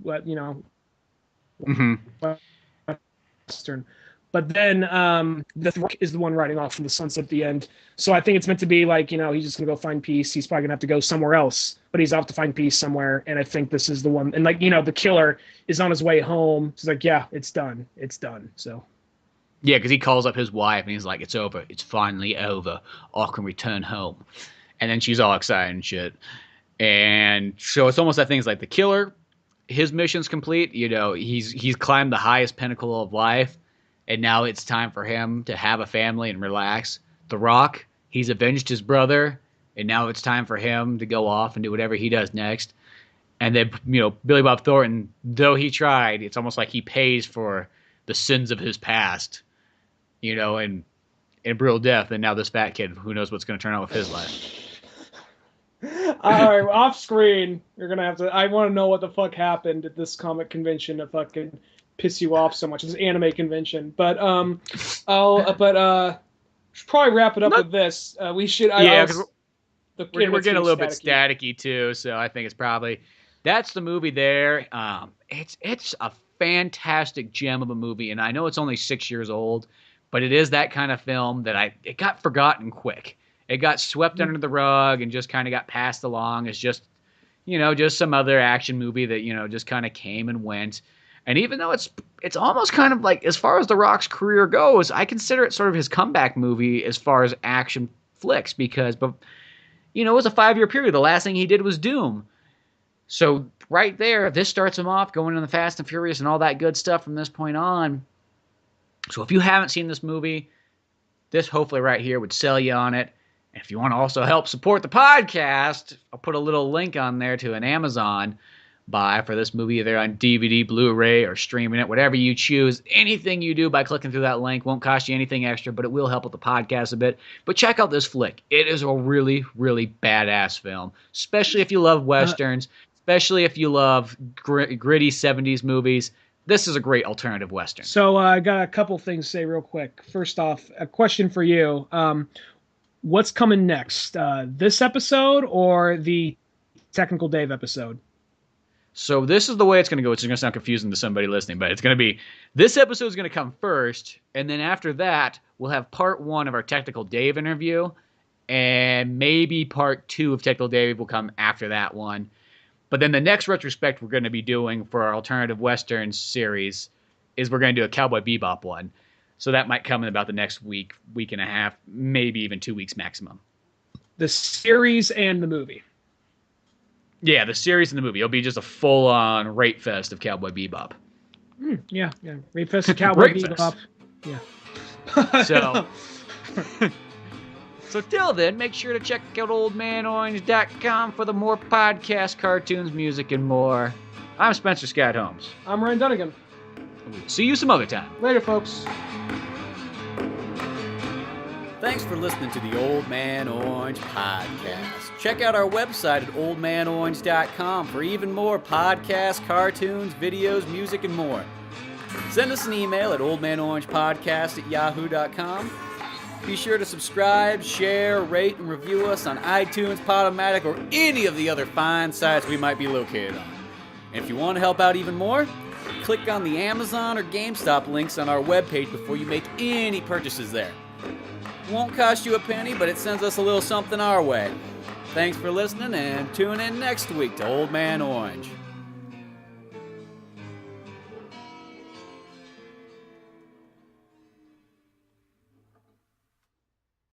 western. But then the Rock is the one riding off from the sunset at the end. So I think it's meant to be like, he's just going to go find peace. He's probably going to have to go somewhere else. But he's off to find peace somewhere. And I think this is the one. And like, the killer is on his way home. He's like, yeah, it's done. It's done. So. Yeah, because he calls up his wife and he's like, it's over. It's finally over. I can return home. And then she's all excited and shit. And so it's almost that thing is like the killer, his mission's complete. He's climbed the highest pinnacle of life. And now it's time for him to have a family and relax. The Rock, he's avenged his brother, and now it's time for him to go off and do whatever he does next. And then, Billy Bob Thornton, though he tried, it's almost like he pays for the sins of his past, in brutal death. And now this fat kid, who knows what's going to turn out with his life. All right, off screen, you're going to have to... I want to know what the fuck happened at this comic convention to fucking piss you off so much. This anime convention, but should probably wrap it up with this. We should. Because we're getting a little bit staticky too, so I think it's probably that's the movie there. It's a fantastic gem of a movie, and I know it's only 6 years old, but it is that kind of film that it got forgotten quick. It got swept under the rug and just kind of got passed along as just some other action movie that just kind of came and went. And even though it's almost kind of like, as far as The Rock's career goes, I consider it sort of his comeback movie as far as action flicks, because, it was a 5-year period. The last thing he did was Doom. So right there, this starts him off going on the Fast and Furious and all that good stuff from this point on. So if you haven't seen this movie, this hopefully right here would sell you on it. If you want to also help support the podcast, I'll put a little link on there to an Amazon buy for this movie, either on DVD, Blu-ray, or streaming it, whatever you choose. Anything you do by clicking through that link won't cost you anything extra, but it will help with the podcast a bit. But check out this flick. It is a really, really badass film, especially if you love Westerns, especially if you love gritty 70s movies. This is a great alternative Western. So I got a couple things to say real quick. First off, a question for you. What's coming next? This episode or the Technical Dave episode? So this is the way it's going to go, which is going to sound confusing to somebody listening, but it's going to be, this episode is going to come first, and then after that, we'll have part 1 of our Technical Dave interview, and maybe part 2 of Technical Dave will come after that one. But then the next retrospect we're going to be doing for our Alternative Westerns series is we're going to do a Cowboy Bebop one. So that might come in about the next week, week and a half, maybe even 2 weeks maximum. The series and the movie. Yeah, the series and the movie. It'll be just a full-on rape fest of Cowboy Bebop. Yeah. Rape fest of Cowboy Rape Bebop. Fest. Yeah. So till then, make sure to check out oldmanorange.com for the more podcasts, cartoons, music, and more. I'm Spencer Scott Holmes. I'm Ryan Dunigan. We'll see you some other time. Later, folks. Thanks for listening to the Old Man Orange podcast. Check out our website at oldmanorange.com for even more podcasts, cartoons, videos, music, and more. Send us an email at oldmanorangepodcast@yahoo.com. Be sure to subscribe, share, rate, and review us on iTunes, Podomatic, or any of the other fine sites we might be located on. And if you want to help out even more, click on the Amazon or GameStop links on our webpage before you make any purchases there. It won't cost you a penny, but it sends us a little something our way. Thanks for listening, and tune in next week to Old Man Orange.